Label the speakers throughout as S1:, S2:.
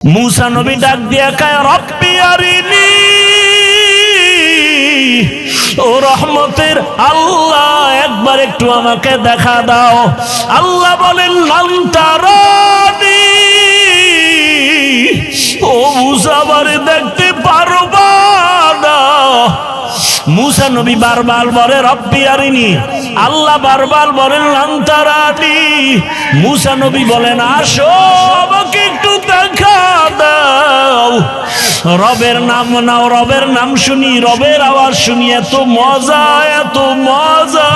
S1: मूसा नबी डाक दिया कहे रब्बी अरिनी ओ रहमतेर आल्लाह एक बार एकटू आमाके देखा दाओ। आल्लाह बोलेन लन तारानी ओ मूसा बारे देखते पारबा ना। मूसा नबी बार बार बोले रब्बी अरिनी, आल्लाह बार बार बोलेन लन तारानी। मूसा नबी बोलेन आसो आमाके एकटू देखा दाओ। रबेर नाम नाओ, रबेर नाम शुनी, रबेर आवाज शुनी एत मजा एत मजा।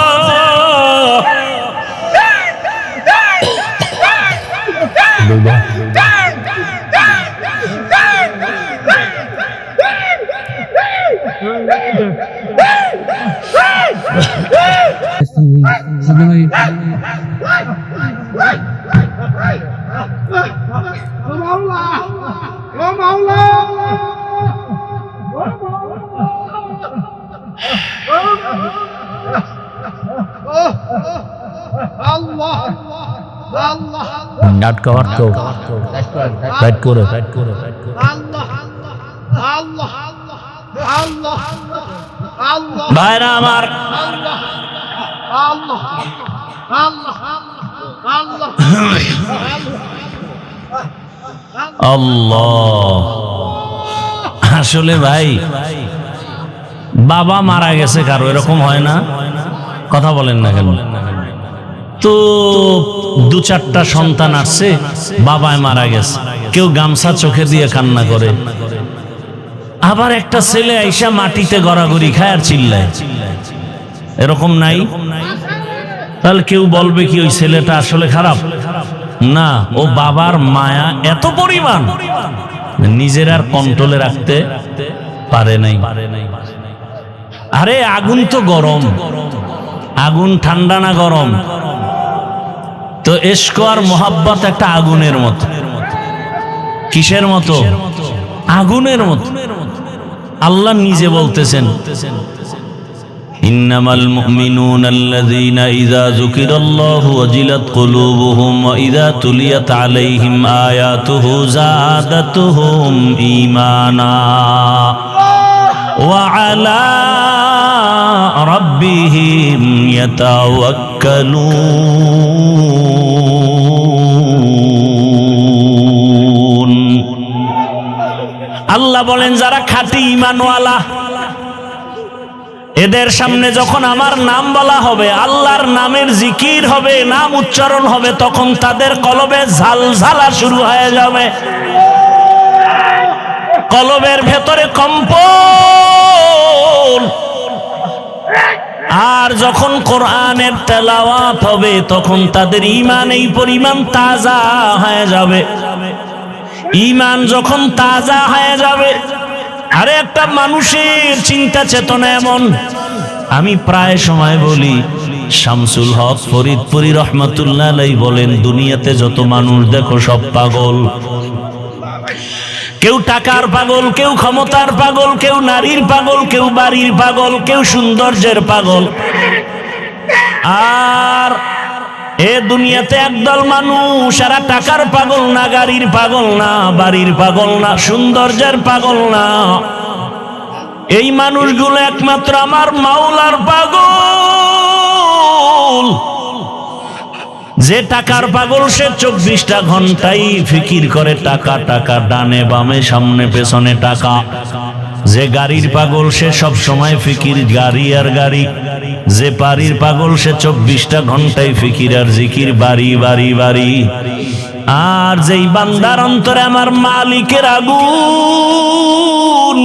S1: Not covered go. Right go, right go, right go. भाईरा हमार अल्लाह আসলে ভাই বাবা মারা গেছে কারো এরকম হয় না, কথা বলেন না কেন? তো দু চারটা সন্তান আসছে, বাবায় মারা গেছে, কেউ গামছা চোখে দিয়ে কান্না করে, আবার একটা ছেলে আইসা মাটিতে গড়াগড়ি খায় আর চিল্লায়, এরকম নাই? তাহলে কেউ বলবে কি ওই ছেলেটা আসলে খারাপ? না, ও বাবার মায়া এত পরিমাণ নিজের আর কন্ট্রোলে রাখতে পারে নাই। আরে আগুন তো গরম, আগুন ঠান্ডা না গরম? তো ইশক আর মোহাব্বত একটা আগুনের মতো। কিসের মতো? আগুনের মতো। আল্লাহ নিজে বলতেছেন ইন্নামাল মুমিনুনা আল্লাযীনা ইযা যুকিরাল্লাহু ওয়াজিলাত কুলুবুহুম ওয়া ইযা তুলিয়াত আলাইহিম আয়াতুহু যাদাতুহুম ঈমানা ওয়া আলা রাব্বিহিম ইয়াতাওয়াক্কালুন। আল্লাহ বলেন যারা খাঁটি ঈমানওয়ালা, এদের সামনে যখন আমার নাম বলা হবে, আল্লাহর নামের জিকির হবে, নাম উচ্চারণ হবে, তখন তাদের কলবে ঝালঝালা শুরু হয়ে যাবে, কলবের ভেতরে কম্পন। আর যখন কোরআনের তেলাওয়াত হবে তখন তাদের ঈমান এই পরিমাণ তাজা হয়ে যাবে। ঈমান যখন তাজা হয়ে যাবে, আরে একটা মানুষের চিন্তা চেতনা এমন, আমি প্রায় সময় বলি, শামসুল হক ফরিদপুরি রহমাতুল্লাহ আলাইহি বলেন দুনিয়াতে যত মানুষ দেখো সব পাগল। কেউ টাকার পাগল, কেউ ক্ষমতার পাগল, কেউ নারীর পাগল, কেউ বাড়ির পাগল, কেউ সৌন্দর্যের পাগল। আর এ দুনিয়াতে একদল মানুষ, এরা টাকার পাগল না, গাড়ির পাগল না, বাড়ির পাগল না, সৌন্দর্যের পাগল না। এই মানুষগুলো একমাত্র আমার মাওলার পাগল। যে টাকার পাগল সে 24টা ঘন্টাই ফিকির করে টাকা টাকা, ডানে বামে সামনে পেছনে টাকা। যে গাড়ির পাগল সে সব সময় ফিকির গাড়ি আর গাড়ি। যে বাড়ির পাগল সে 24টা ঘন্টায় ফিকির আর জিকির বাড়ি বাড়ি বাড়ি। আর যেই বান্দার অন্তরে আমার মালিকের আগুন,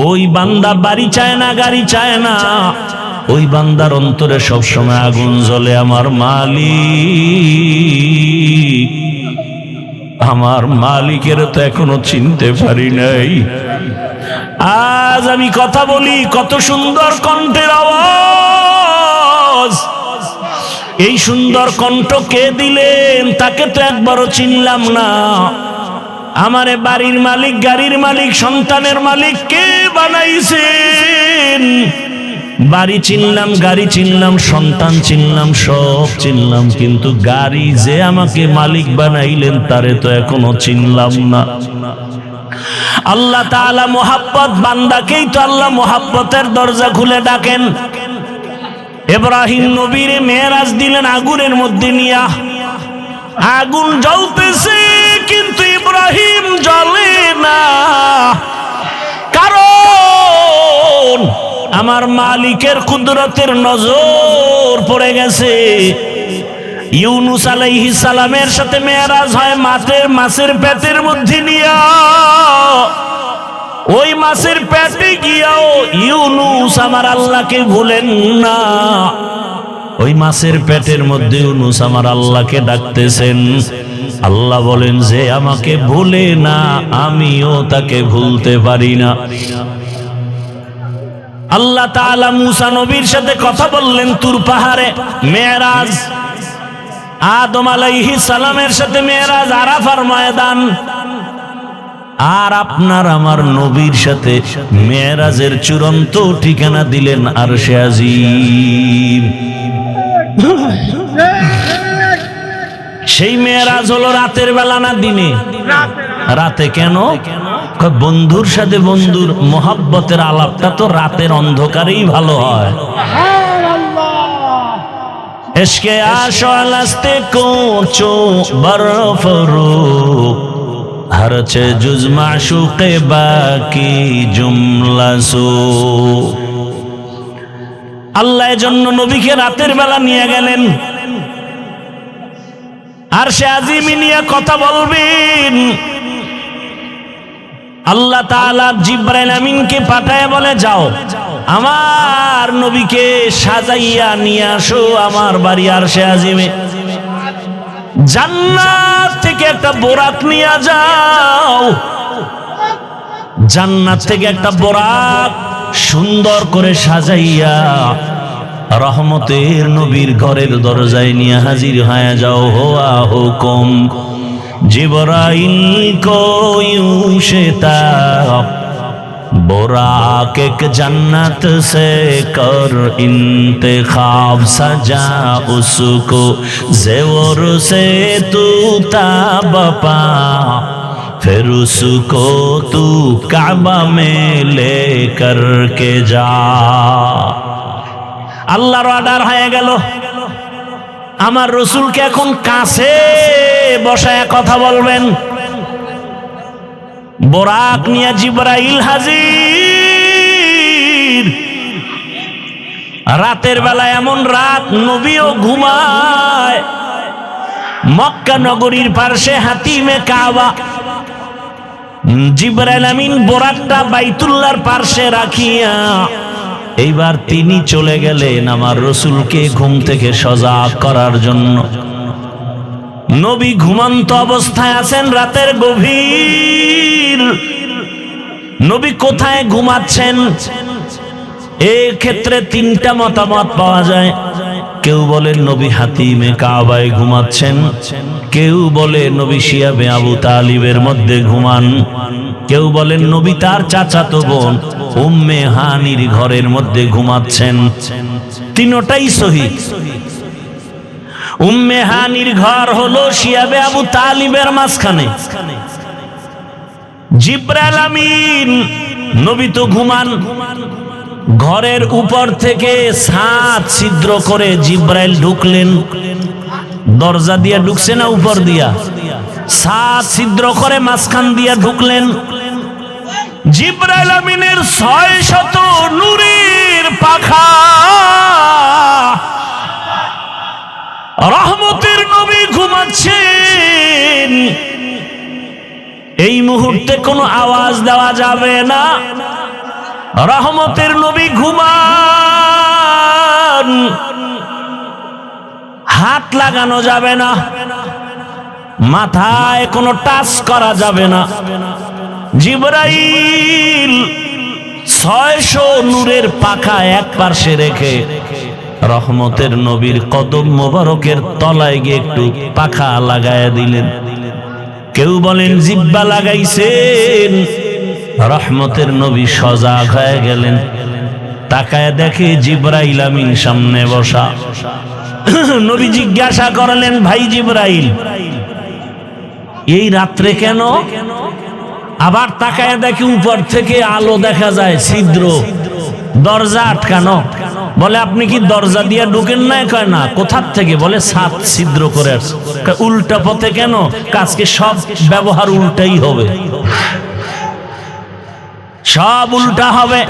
S1: ওই বান্দা বাড়ি চায় না, গাড়ি চায় না, ওই বান্দার অন্তরে সব সময় আগুন জ্বলে। আমার মালিক, আমার মালিকের তো এখনো চিনতে পারি নাই। আজ আমি কথা বলি, কত সুন্দর কণ্ঠের আওয়াজ। এই সুন্দর কণ্ঠ কে দিলেন? তাকে তো একবারও চিনলাম না। আমারে বাড়ির মালিক, গাড়ির মালিক, সন্তানের মালিক কে বানাইছেন? বাড়ি চিনলাম, গাড়ি চিনলাম, সন্তান চিনলাম, সব চিনলাম, কিন্তু গাড়ি যে আমাকে মালিক বানাইলেন তারে তো এখনো চিনলাম না। আল্লাহ তাআলা মোহাব্বত, বান্দাকেই তো আল্লাহ মোহাব্বতের দরজা খুলে ডাকেন। ইব্রাহিম নবীর মেরাজ দিলেন আগুনের মধ্যে নিয়া। আগুন জ্বলতেছে কিন্তু ইব্রাহিম জ্বলে না, কারণ আমার মালিকের কুদরতের নজর পড়ে গেছে। ইউনুস আলাইহিস সালামের সাথে মেরাজ হয় মাছের পেটের মধ্যে নিয়া। ওই মাছের পেটে গিয়াও ইউনুস আমার আল্লাহকে ভুলেন না। ওই মাছের পেটের মধ্যে ইউনুস আমার আল্লাহকে ডাকতেছেন। আল্লাহ বলেন, যে আমাকে ভুলে না আমিও তাকে ভুলতে পারি না। আল্লাহ তাআলা মুসা নবীর সাথে কথা বললেন তুর পাহাড়ে, মেরাজ। আদম আলাইহিস সালামের সাথে মেরাজ আরাফার ময়দান। আর আপনার আমার নবীর সাথে মেরাজের চূড়ান্ত ঠিকানা দিলেন আরশে আজিম। সেই মেরাজ হলো রাতের বেলা না দিনে? রাতে। কেন? বন্ধুর সাথে বন্ধুর মোহাব্বতের আলাপটা তো রাতের অন্ধকারেই ভালো হয়। ইশকে আশালাস্তে কোচো বরফরু হরছে জুজ মাশুকে বাকি জুমলাসু। আল্লাহ এজন্য নবীকে রাতের বেলা নিয়ে গেলেন, আর সে আজিমি নিয়ে কথা বলবেন। আল্লাহ তাআলা জিবরাইল আমিনকে পাঠায় বলে, যাও আমার নবীকে সাজাইয়া নিয়ে আসো আমার বাড়ি আরশে আজিমে। জান্নাত থেকে একটা বোরাক নিয়ে যাও। জান্নাত থেকে একটা বোরাক সুন্দর করে সাজাইয়া রহমতের নবীর ঘরের দরজায় নিয়ে হাজির হয়ে যাও। হোয়া হুকুম জিবরাইল কো यूं शिताब बुराक एक जन्नत से कर इंतखाब सजा उसको ज़ेवर से तू ताब पा फिर उसको तू काबा में लेकर के जा। আল্লাহর অর্ডার হয়ে গেল। আমার রসুলকে এখন কাছে বসায় কথা বলবেন। বোরাক নিয়ে জিবরাইল হাজির। রাতের বেলা, এমন রাত নবীও ঘুমায়। মক্কা নগরীর পার্শ্বে হাতিমে কাবা। জিবরাইল আমিন বোরাকটা বাইতুল্লাহর পার্শ্বে রাখিয়া এইবার তিনি চলে গেলেন আমার রসুলকে ঘুম থেকে সজাগ করার জন্য। নবী ঘুমন্ত অবস্থায় আছেন, রাতের গভীর। নবী কোথায় ঘুমাচ্ছেন? এই ক্ষেত্রে তিনটা মতামত পাওয়া যায়। কেউ বলেন নবী হাতিমে কাবায় ঘুমাচ্ছেন, কেউ বলে নবী শিয়াবে আবু তালিবের মধ্যে ঘুমান, কেউ বলেন নবী তার চাচাতো বোন উম্মে হানির ঘরের মধ্যে ঘুমাচ্ছেন। তিনটাই সহিহ। উম্মে হানির ঘর হলো শিয়াবে আবু তালিবের মাঝখানে। জিবরাইল আমিন নবী তো ঘুমান। ঘরের উপর থেকে ছাদ ছিদ্র করে জিবরাইল ঢুকলেন। দরজা দিয়া ঢুকছে না উপর দিয়া? ছাদ ছিদ্র করে মাঝখান দিয়া ঢুকলেন। জিবরাইল আমিনের 600 নূরের পাখা। রহমতের নবী ঘুমাচ্ছেন। এই মুহূর্তে কোনো আওয়াজ দেওয়া যাবে না। রহমতের নবী ঘুমান। হাত লাগানো যাবে না, মাথায় কোনো টাচ করা যাবে না। জিবরাইল 600 নূরের পাখা এক পাশে রেখে রহমতের নবীর কদম মোবারকের তলায় গিয়ে একটু পাখা লাগায়া দিলেন। কেউ বলেন জিব্বা লাগাইছেন। রহমতের নবী সজাগ হয়ে গেলেন। তাকায় দেখে জিবরাইল আমিন সামনে বসা। নবী জিজ্ঞাসা করলেন, ভাই জিবরাইল, এই রাত্রে কেন? আবার তাকায় দেখে উপর থেকে আলো দেখা যায়, ছিদ্র, দরজা আটকানো। বলে আপনি কি দরজা দিয়ে ঢুকেন না? কয় না। কোথার থেকে? বলে ছাদ ছিদ্র করে আসছে। উল্টা পথে কেন? আজকে সব ব্যবহার উল্টাই হবে, সব উল্টা হবে।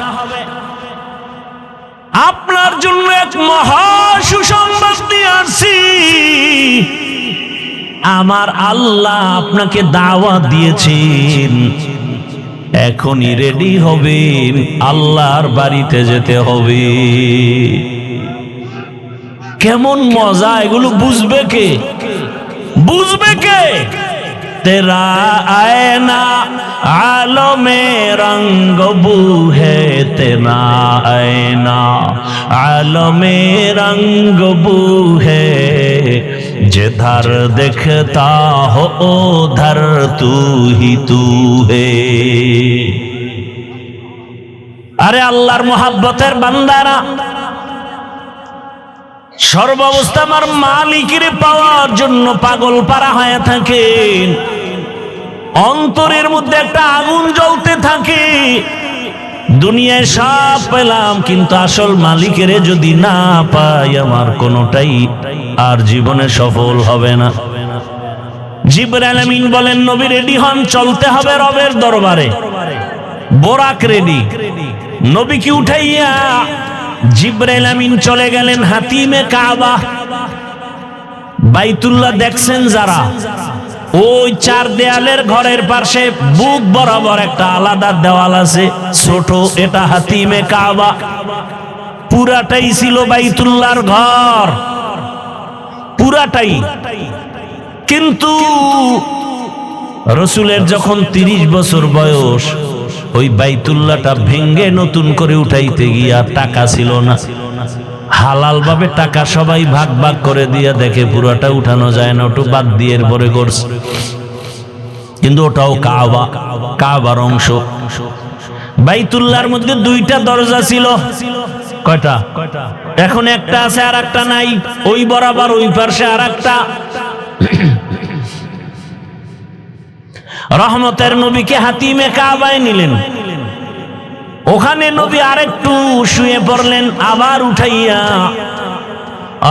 S1: আপনার জন্য এক মহা সুসংবাদ নিয়ে আসছি। আমার আল্লাহ আপনাকে দাওয়াত দিয়েছেন, এখনই রেডি হবেন, আল্লাহর বাড়িতে যেতে হবে। কেমন মজা! এগুলো বুঝবে কে? বুঝবে কে? তেরা আয়না আলো মে রঙ্গ বু হে, তেরা আয়না আলো মে রঙ্গ বু হে, जिधर दिखता हो उधर तू ही तू है। আরে আল্লাহর মোহাব্বতের বান্দারা, সর্বাবস্থা আমার মালিকের পাওয়ার জন্য পাগল পারা হয়ে থাকেন। অন্তরের মধ্যে একটা আগুন জ্বলতে থাকে, দুনিয়ায় সব পেলাম কিন্তু আসল মালিকের যদি না পাই, আমার কোনোটাই আর জীবনে সফল হবে না। জিবরাইল আমিন বলেন, নবী রেডি হন, চলতে হবে রবের দরবারে। বোরাক রেডি। নবীকে উঠাইয়া জিবরাইল আমিন চলে গেলেন হাতিমে কাবা। বাইতুল্লাহ দেখছেন যারা, ওই চার দেয়ালের ঘরের পাশে বুক বরাবর একটা আলাদা দেওয়াল আছে, ছোট, এটা হাতিমে কাবা। পুরাটাই ছিল বাইতুল্লাহর ঘর, পুরাটাই। কিন্তু রসুলের যখন 30 বছর বয়স, ওই বাইতুল্লাহটা ভেঙ্গে নতুন করে উঠাইতে গিয়া টাকা ছিল না। হালাল ভাবে টাকা সবাই ভাগ ভাগ করে দিয়ে দেখে পুরাটা উঠানো যায় না, ওটা বাদ দিয়ে এরপরে করছে। কিন্তু ওটাও কাবা, কাবার অংশ। বাইতুল্লাহর মধ্যে 2টা দরজা ছিল। কয়টা? এখন একটা আছে আর একটা নাই। ওই বরাবর ওই পাশে আর একটা। রহমতের নবীকে হাতিমে কাবায় নিলেন। ওখানে নবী আরেকটু শুয়ে পড়লেন, আবার উঠাইয়া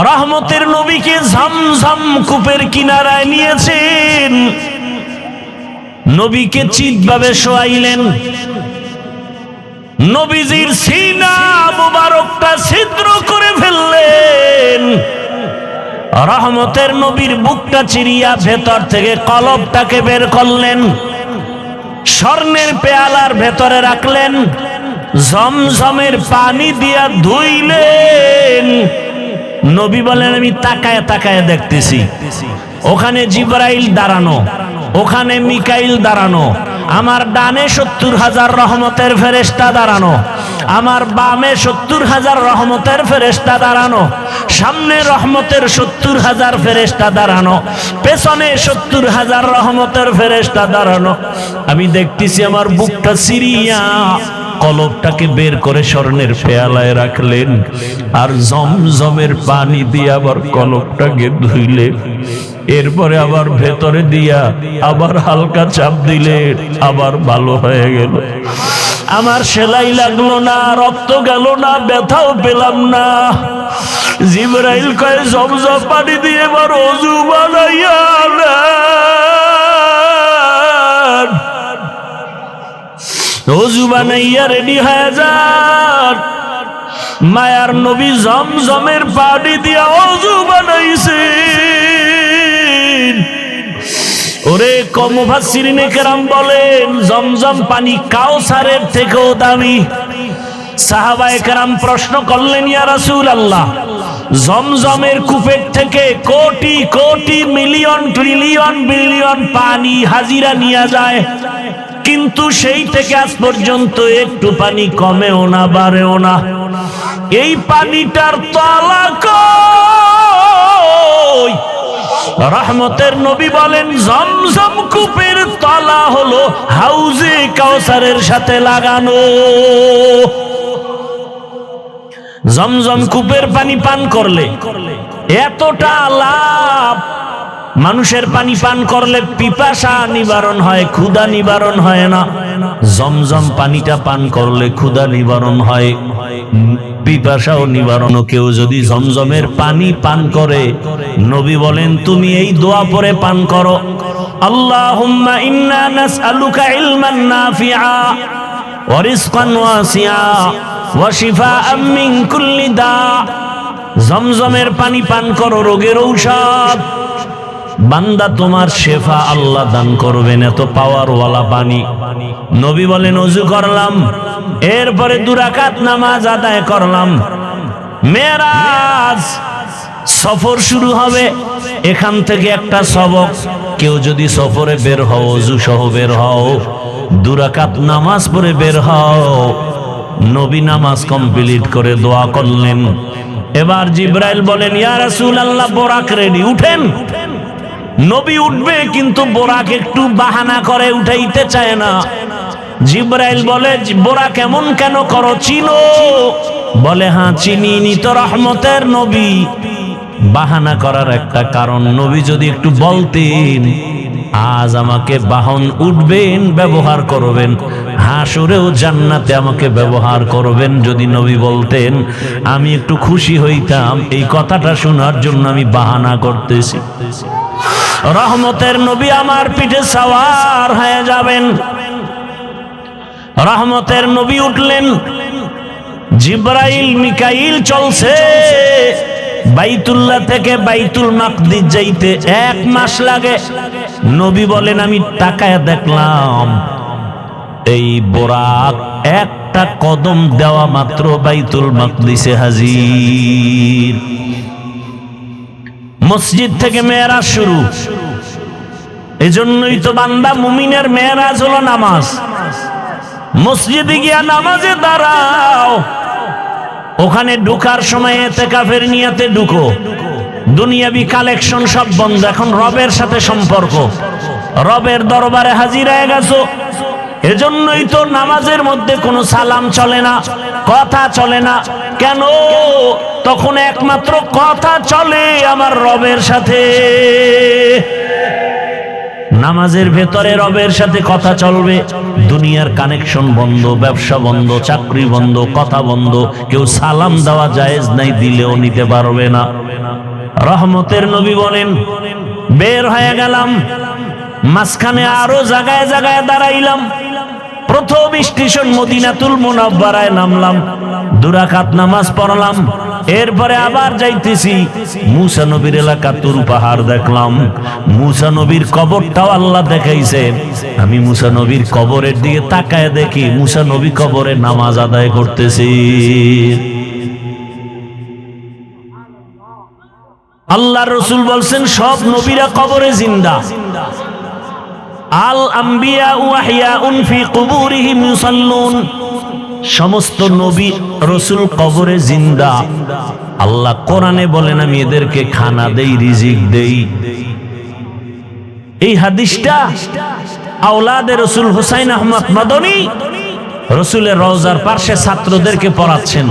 S1: রহমতের নবীকে ঝমঝম কূপের কিনারায় নিয়েছেন। নবীকে চিৎভাবে শোয়াইলেন। নবীজির সিনা মুবারকটা ছিদ্র করে ফেললেন। রহমতের নবীর বুকটা চিরিয়া ভেতর থেকে কলবটাকে বের করলেন, স্বর্ণের পেয়ালার ভেতরে রাখলেন, জমজমের পানি দিয়া ধুইলেন। নবী বলেন, আমি তাকায় তাকায় দেখতেছি, ওখানে জিবরাইল দাঁড়ানো, ওখানে মিকাইল দাঁড়ানো, আমার ডানে 70,000 রহমতের ফেরেশতা দাঁড়ানো, আমার বামে 70,000 রহমতের ফেরেশতা দাঁড়ানো, সামনে রহমতের 70,000 ফেরেশতা দাঁড়ানো, পেছনে 70,000 রহমতের ফেরেশতা দাঁড়ানো। আমি দেখতেছি আমার বুকটা সিরিয়া কলবটাকে বের করে স্বর্ণের পেয়ালায় রাখলেন, আর জমজমের পানি দিয়ে আবার কলবটাকে ধুইলেন। এরপরে আবার ভেতরে দিয়া আবার হালকা চাপ দিলেন, আবার ভালো হয়ে গেল। আমার সেলাই লাগলো না, রক্ত গেল না, ব্যথাও পেলাম না। জিবরাইল কয়, জমজম পানি দিয়ে এবার ওযু বানাইয়া ওযু বানাইয়া রেডি হয়ে যান। মায়ার নবী জমজমের পানি দিয়া ওযু বানাইছে। ওরে মুফাসসিরিনে কেরাম বলেন, জমজম পানি কাউসারের থেকেও দামি। সাহাবায়ে কেরাম প্রশ্ন করলেন, ইয়া রাসূলুল্লাহ, জমজমের কূপের থেকে crore crore million trillion billion পানি হাজিরা নিয়ে যায়, কিন্তু সেই থেকে আজ পর্যন্ত একটু পানি কমেও না বাড়েও না, এই পানিটার তলা কই? রহমতের নবী বলেন, জমজম কূপের তলা হলো হাউজে কাউসারের সাথে লাগানো। জমজম কূপের পানি পান করলে এতটা লাভ। মানুষের পানি পান করলে পিপাসা নিবারণ হয়, ক্ষুধা নিবারণ হয় না। জমজম পানিটা পান করলে ক্ষুধা নিবারণ হয়, পিপাসাও নিবারণ। কেউ যদি জমজমের পানি পান করে, নবী বলেন তুমি এই দোয়া পড়ে পান করো, আল্লাহুম্মা ইন্না নাসআলুকা ইলমান নাফিআ ওয়া রিজকান ওয়াসিআ ওয়া শিফাআম মিন কুল্লি দা। জমজমের পানি পান করো, রোগের ঔষধ। বান্দা তোমার শেফা আল্লাহ দান করবেন, এত পাওয়ারওয়ালা পানি। নবী বলেন ওযু করলাম, এরপরে 2 রাকাত নামাজ আদায় করলাম। মেরাজ সফর শুরু হবে, এখান থেকে একটা সবক, কেউ যদি সফরে বের হও, ওযু সহ বের হও, 2 রাকাত নামাজ পড়ে বের হও। নবী নামাজ কমপ্লিট করে দোয়া করলেন। এবার জিবরাইল বলেন ইয়া রাসূলুল্লাহ, বোরাক রেডি, উঠেন। নবী উঠবে, কিন্তু বোরাক একটু বাহানা করে, উঠাইতে চায় না। জিবরাইল বলে বোরাক এমন কেন করো, চিনো? বলে হ্যাঁ চিনি, নি তো রহমতের নবী। বাহানা করার একটা কারণ, নবী যদি একটু বলতেন আজ আমাকে বাহন উঠবেন, ব্যবহার করবেন, হাসরেও জান্নাতে আমাকে ব্যবহার করবেন, যদি নবী বলতেন আমি একটু খুশি হইতাম। এই কথাটা শোনার জন্য আমি বাহানা করতেছি। রহমতের নবী আমার পিঠে সওয়ার হয়ে যাবেন। রহমতের নবী উঠলেন, জিবরাইল মিকাইল চলছে। বাইতুল্লাহ থেকে বাইতুল মাকদিস যাইতে 1 মাস লাগে। নবী বলেন আমি তাকায় দেখলাম এই বোরাক একটা কদম দেওয়া মাত্র বাইতুল মাকদিসে হাজির। মসজিদ থেকে মেরাজ শুরু। এজন্যই তো বান্দা মুমিনের মেরাজ হলো নামাজ। মসজিদে গিয়া নামাজে দাঁড়াও, ওখানে ঢোকার সময় ইতিকাফের নিয়তে ঢুকো। দুনিয়াবি কালেকশন সব বন্ধ, এখন রবের সাথে সম্পর্ক, রবের দরবারে হাজির হয়ে গেছো। এজন্যই তো নামাজের মধ্যে কোনো সালাম চলে না, কথা চলে না। কেন? তখন একমাত্র কথা চলে আমার রবের সাথে। নামাজের ভেতরে রবের সাথে কথা চলবে, দুনিয়ার কানেকশন বন্ধ, ব্যবসা বন্ধ, চাকরি বন্ধ, কথা বন্ধ। কেউ সালাম দেওয়া জায়েজ নাই, দিলেও নিতে পারবে না। রহমতের নবী বলেন বের হয়ে গেলাম, মাঝখানে আরো জায়গায় জায়গায় দাঁড়াইলাম। প্রথম স্টেশন মদিনাতুল মুনাওয়ারায় নামলাম, 2 রাকাত নামাজ পড়লাম। এরপরে আবার যাইতেছি, মুসা নবীর এলাকা তুর পাহাড় দেখলাম। মুসা নবীর কবরটাও আল্লাহ দেখাইছে। আমি মুসা নবীর কবরের দিকে তাকায় দেখি মুসা নবী কবরে নামাজ আদায় করতেছি। আল্লাহর রাসূল বলছেন সব নবীরা কবরে জিন্দা। আল আম্বিয়া ওয়াহিয়াউন ফি কুবুরিহিম ইউসাল্লুন। সমস্ত নবী রাসূল কবরে জিন্দা। আল্লাহ কোরআনে বলেন আমি এদেরকে খানা দেই, রিজিক দেই। এই হাদিসটা আওলাদে রাসূল হুসাইন আহমদ মাদানী রাসূলের রওজার পাশে ছাত্রদেরকে পড়াচ্ছেন।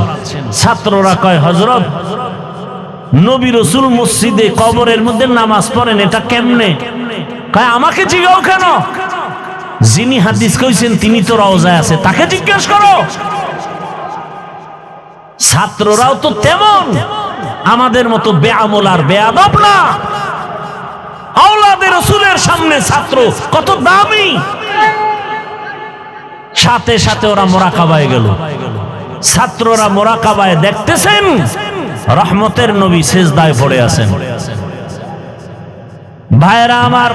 S1: ছাত্ররা কয় হযরত, নবী রাসূল মসজিদে কবরের মধ্যে নামাজ পড়েন, এটা কেমনে? কয় আমাকে জিজ্ঞাও কেন? যিনি হাদিস কইছেন তিনি তো রওজায় আছে, তাকে জিজ্ঞেস করো। ছাত্ররাও তো তেমন আমাদের মতো বেআমল আর বেয়াদব না। আওলাদে রাসূলের সামনে ছাত্র কত দামি। সাথে সাথে ওরা মুরাকাবায় গেল। ছাত্ররা মুরাকাবায় দেখতেছেন রহমতের নবী সিজদায় পড়ে আছেন। ভাইরা আমার,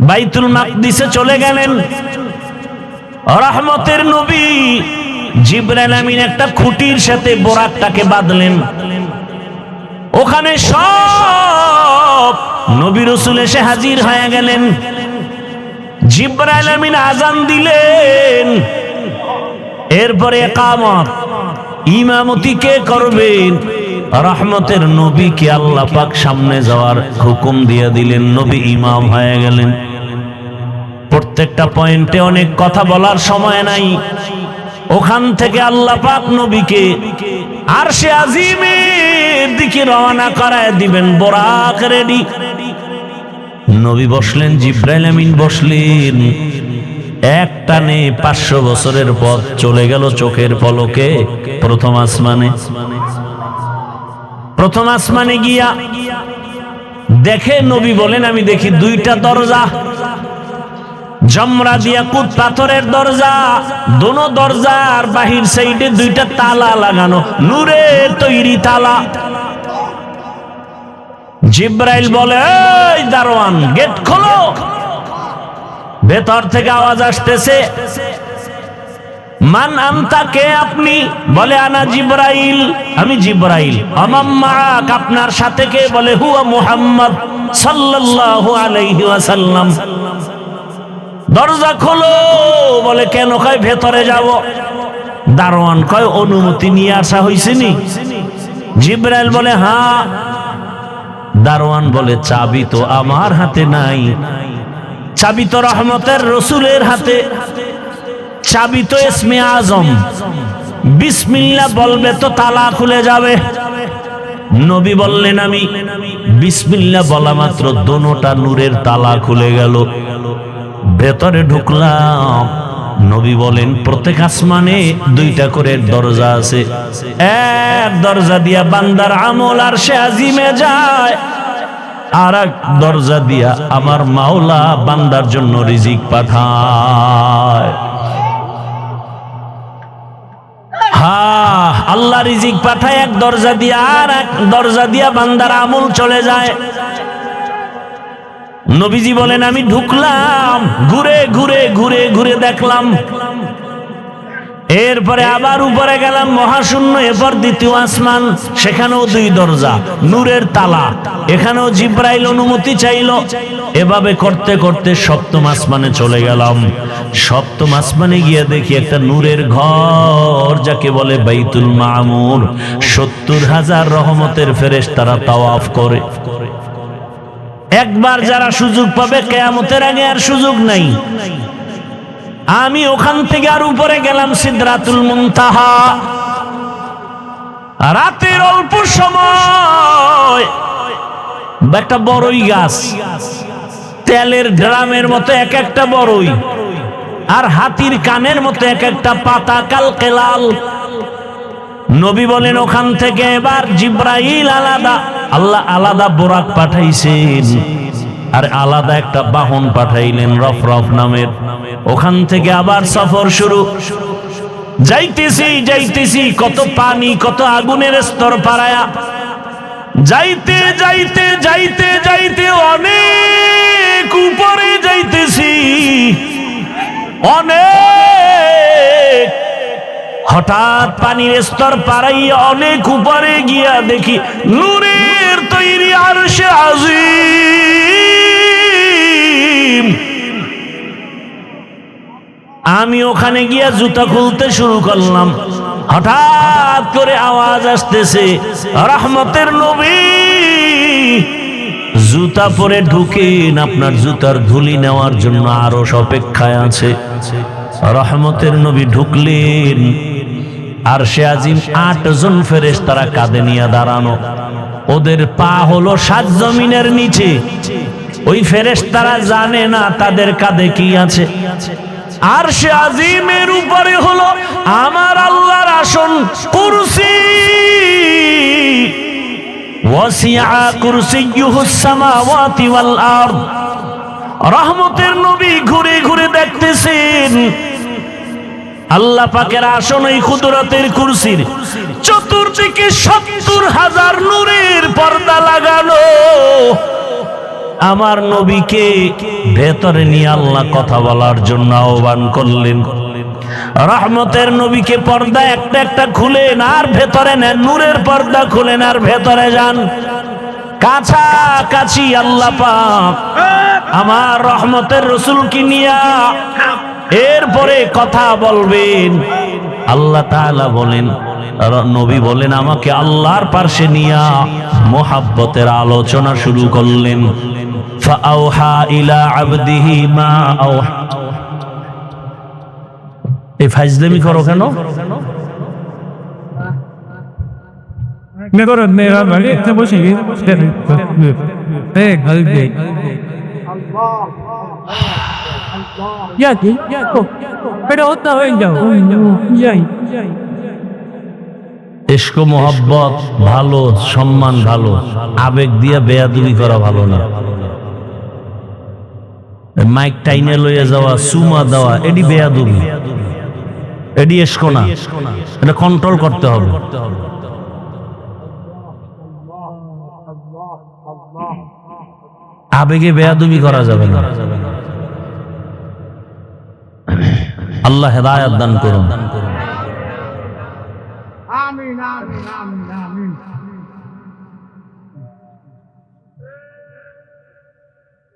S1: বাইতুল মাকদিসে চলে গেলেন। রহমতের নবী জিবরাইল আমিন একটা খুঁটির সাথে বোরাকটাকে বাঁধলেন। ওখানে সব নবী রাসূল এসে হাজির হয়ে গেলেন। জিবরাইল আমিন আযান দিলেন। এরপরে ইকামত, ইমামতি কে করবেন? রহমতের নবীকে আল্লাহ পাক সামনে যাওয়ার হুকুম দিয়ে দিলেন। নবী ইমাম হয়ে গেলেন। প্রত্যেকটা পয়েন্টে অনেক কথা বলার সময় নাই। ওখান থেকে আল্লাহ পাক নবীকে আরশে আজিমের দিকে রওনা করায় দিবেন, বোরাক রেডি। নবী বসলেন, জিব্রাইল আমিন বসলেন। এক টানে 500 বছরের পথ চলে গেল চোখের পলকে প্রথম আসমানে। প্রথম আসমানে গিয়া দেখে, নবী বলেন আমি দেখি 2টা দরজা, জমরা দিয়া কুত পাথরের দরজা, দোনো দরজার বাহির সাইডে 2টা তালা লাগানো, নূরের তৈরি তালা। জিব্রাইল বলে, এই দারোয়ান গেট খোলো। ভেতর থেকে আওয়াজ আসতেছে, মান আনতা, কে আপনি? বলে আনা জিব্রাইল, আমি জিব্রাইল। আমাম্মাক, আপনার সাথে কে? বলে হুয়া মুহাম্মদ সাল্লাল্লাহু আলাইহি ওয়াসাল্লাম। দরজা খোলো। বলে কেন? কয় ভেতরে যাব। দারোয়ান কয় অনুমতি নিয়ে আসা হইছেনি? জিব্রাইল বলে হ্যাঁ। দারোয়ান বলে চাবি তো আমার হাতে নাই, চাবি তো রহমতের রসুলের হাতে, চাবি তো ইসমে আজম, বিসমিল্লাহ বলবে তো তালা খুলে যাবে। নবী বললেন আমি বিসমিল্লাহ বলা মাত্র দোনোটা নূরের তালা খুলে গেল। ভেতরে ঢুকলাম। নবী বলেন প্রত্যেক আসমানে 2টা করে দরজা আছে। এক দরজা দিয়া বান্দার আমল আরশে আজিমে যায়, আর এক দরজা দিয়া আমার মাওলা বান্দার জন্য রিজিক পাঠায়। হ্যাঁ, আল্লাহ রিজিক পাঠায় এক দরজা দিয়া, আর এক দরজা দিয়া বান্দার আমল চলে যায়। নবীজি বলেন আমি ঢুকলাম, ঘুরে ঘুরে ঘুরে ঘুরে দেখলাম। এরপরে আবার উপরে গেলাম, মহাশূন্য। এরপর 2য় আসমান, সেখানেও 2 দরজা, নূরের তালা। এখানেও জিব্রাইল অনুমতি চাইল। এভাবে করতে করতে 7ম আসমানে চলে গেলাম। 7ম আসমানে গিয়ে দেখি একটা নূরের ঘর, যাকে বলে বাইতুল মামুর। 70,000 রহমতের ফেরেশতারা তাওয়াফ করে। একবার যারা সুযোগ পাবে, কিয়ামতের আগে আর সুযোগ নাই। আমি ওখান থেকে আর উপরে গেলাম সিদরাতুল মুনতাহা। রাতের অল্প সময় একটা বড়ই গাছ, তেলের ড্রামের মতো এক একটা বড়ই, আর হাতির কানের মতো এক একটা পাতা, কালকেলাল। নবী বলেন ওখান থেকে এবার জিব্রাইল আলাদা, আল্লাহ আলাদা বোরাক পাঠাইছেন, আর আলাদা একটা বাহন পাঠাইলেন রফরফ নামের। ওখান থেকে আবার সফর শুরু। যাইতেছি যাইতেছি, কত পানি, কত আগুনের স্তর পারায়া যাইতে যাইতে যাইতে যাইতে অনেক উপরে যাইতেছি, অনেক। হঠাৎ পানির স্তর পারাইয়া অনেক উপরে গিয়া দেখি নূরের তৈরি আরশে আজিম। আমি ওখানে গিয়া জুতা খুলতে শুরু করলাম। হঠাৎ করে আওয়াজ আসতেছে, রহমতের নবী জুতা পরে ঢুকেন, আপনার জুতার ধুলি নেওয়ার জন্য আরশ অপেক্ষায় আছে। রহমতের নবী ঢুকলেন। আরশে আজিম 8 জন ফেরেশতারা কাঁধে নিয়ে দাঁড়ানো। ওদের পা হলো 7 জমিনের নিচে। ওই ফেরেশতারা জানে না তাদের কাঁধে কি আছে। আরশে আজিমের উপরে হলো আমার আল্লাহর আসন, কুরসি। ওয়াসিআ কুরসিয়ুহুস সামাওয়াতি ওয়াল আরদ। রহমতের নবী ঘুরে ঘুরে দেখতেছেন আল্লাহ পাকের আসন ওই কুদরতের কুরসির চতুর্দিকে 70,000 নূরের পর্দা লাগানো। আমার নবীকে ভেতরে নিয়ে আল্লাহ কথা বলার জন্য আহ্বান করলেন। রহমতের নবীকে পর্দা একটা একটা খুলেন, আর ভেতরে নেন, নূরের পর্দা খুলেন, আর ভেতরে যান। কাছাকাছি আল্লাহ পাক আমার রহমতের রসুলকে নিয়া এরপরে কথা বলবেন। আল্লাহ তাআলা বলেন, নবী বলেন আমাকে আল্লাহর পাশে নিয়া মোহাব্বতের আলোচনা শুরু করলেন। ফাআউহা ইলা আবদিহি মা আওহা। এই ফাইজলামি করো কেন? ইশক মোহাব্বত ভালো, সম্মান ভালো, আবেগ দিয়ে বেয়াদবি করা ভালো না। মাইক টাইনে লইয়া যাওয়া, সুমা দেওয়া, এডি বেয়াদবি, এডি ইশক না, এটা কন্ট্রোল করতে হবে। আবেগে বেয়াদবি করা যাবে না। আল্লাহ হেদায়েত দান করুন। আমিন আমিন আমিন আমিন।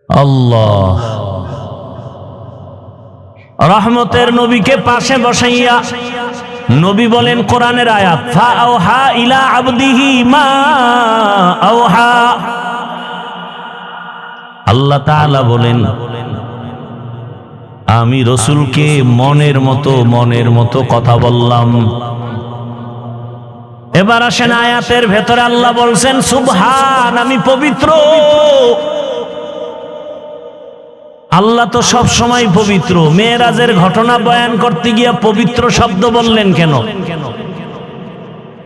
S1: আল্লাহ রহমতের নবীকে পাশে বসাইয়া নবী বলেন কোরআনের আয়াত, ফা আওহা ইলা আবদিহি মা আওহা। আল্লাহ তাআলা বলেন আমি রসুলকে মনের মতো কথা বললাম। এবার আসেন আয়াতের ভেতরে আল্লাহ বলছেন সুবহান, আমি পবিত্র। আল্লাহ তো সব সময় পবিত্র। মেরাজের ঘটনা বয়ান করতে গিয়ে পবিত্র শব্দ বললেন কেন?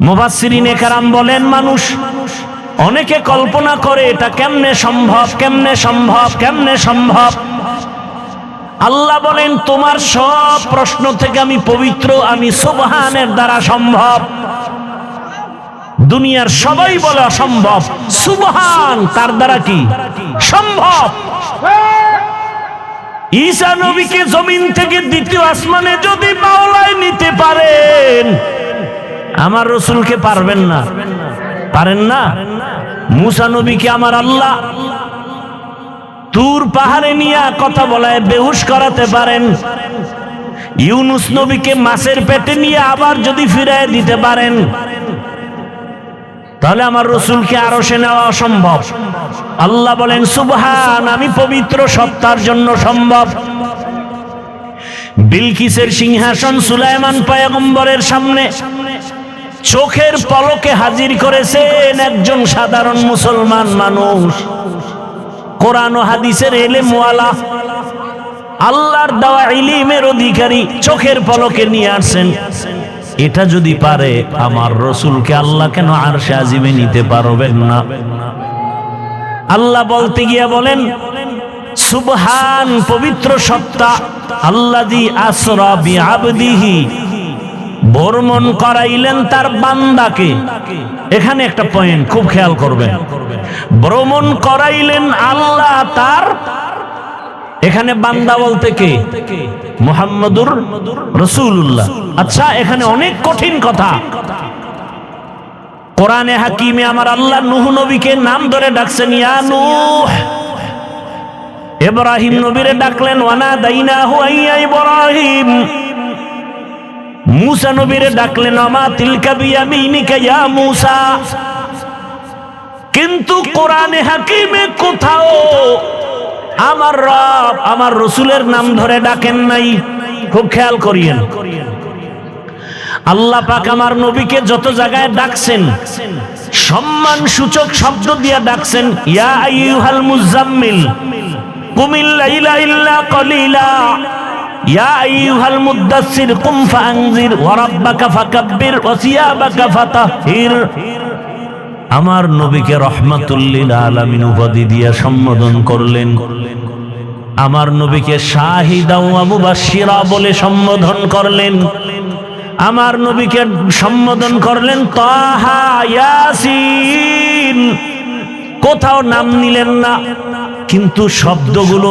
S1: মুফাসসিরিনে কেরাম বলেন মানুষ অনেকে কল্পনা করে এটা কেমনে সম্ভব, কেমনে সম্ভব, কেমনে সম্ভব। আল্লাহ বলেন তোমার সব প্রশ্ন থেকে আমি পবিত্র, আমি সুবহানের দ্বারা সম্ভব। দুনিয়ার সবাই বলে অসম্ভব, সুবহান তার দ্বারা কি সম্ভব। ঈসা নবীকে জমিন থেকে দ্বিতীয় আসমানে যদি মাওলায় নিতে পারেন, আমার রসুলকে পারবেন না? পারেন না? মুসা নবীকে আমার আল্লাহ তুর পাহাড়ে নিয়ে কথা বলায় বেহুশ করাতে পারেন। ইউনুস নবীকে মাছের পেটে নিয়ে আবার যদি ফিরায় দিতে পারেন, তাহলে আমার রসুলকে আরশে নেওয়া অসম্ভব। আল্লাহ বলেন সুবহান, আমি পবিত্র, সত্তার জন্য সম্ভব। বিলকিসের সিংহাসন সুলাইমান পয়গম্বরের সামনে চোখের পলকে হাজির করেছেন একজন সাধারণ মুসলমান মানুষ, কোরআন ও হাদিসের ইলমওয়ালা, আল্লাহর দেওয়া ইলমের অধিকারী, চোখের পলকে নিয়ে আসছেন। এটা যদি পারে আমার রসুলকে আল্লাহ কেন আরশে আজিমে নিতে পারবেন না? আল্লাহ বলতে গিয়ে বলেন সুবহান, পবিত্র সত্তা, আল্লাযী আসরা বিআবদিহি, ভ্রমণ করাইলেন তার বান্দাকে। এখানে একটা পয়েন্ট খুব খেয়াল করবেন, ভ্রমণ করাইলেন আল্লাহ তার, এখানে বান্দা বলতে কে? মুহাম্মদুর রাসূলুল্লাহ। আচ্ছা, এখানে অনেক কঠিন কথা। কোরআনে হাকিমে আমার আল্লাহ নূহ নবীকে নাম ধরে ডাকছেন, ইয়া নূহ। ইব্রাহিম নবীরে ডাকলেন ওয়ানা দাইনাহু ইয়া ইব্রাহিম। মুসা নবীরে ডাকলেন আমা তিলকা বিয়ামিনিকা ইয়া মুসা। কিন্তু কোরআনে হাকিমে কোথাও আমার রব আমার রসুলের নাম ধরে ডাকেন নাই। খুব খেয়াল করিয়েন, আল্লাহ পাক আমার নবীকে যত জায়গায় ডাকছেন সম্মান সূচক শব্দ দিয়ে ডাকছেন, ইয়া আইয়ুহাল মুজাম্মিল কুমিল লাইলা ইল্লা কলিলা, ইয়া আইয়ুহাল মুদ্দাসসির কুম ফাআনজির ওয়া রাব্বাকা ফাকাব্বির ওয়া সিয়াবাকা ফাতাহহির। আমার নবীকে রহমাতুল লিল আলামিন উপাধি দিয়ে সম্বোধন করলেন, আমার নবীকে শাহিদা ওয়া মুবাশশিরা বলে সম্বোধন করলেন, আমার নবীকে সম্বোধন করলেন তাহা, ইয়াসিন। কোথাও নাম নিলেন না, কিন্তু শব্দগুলো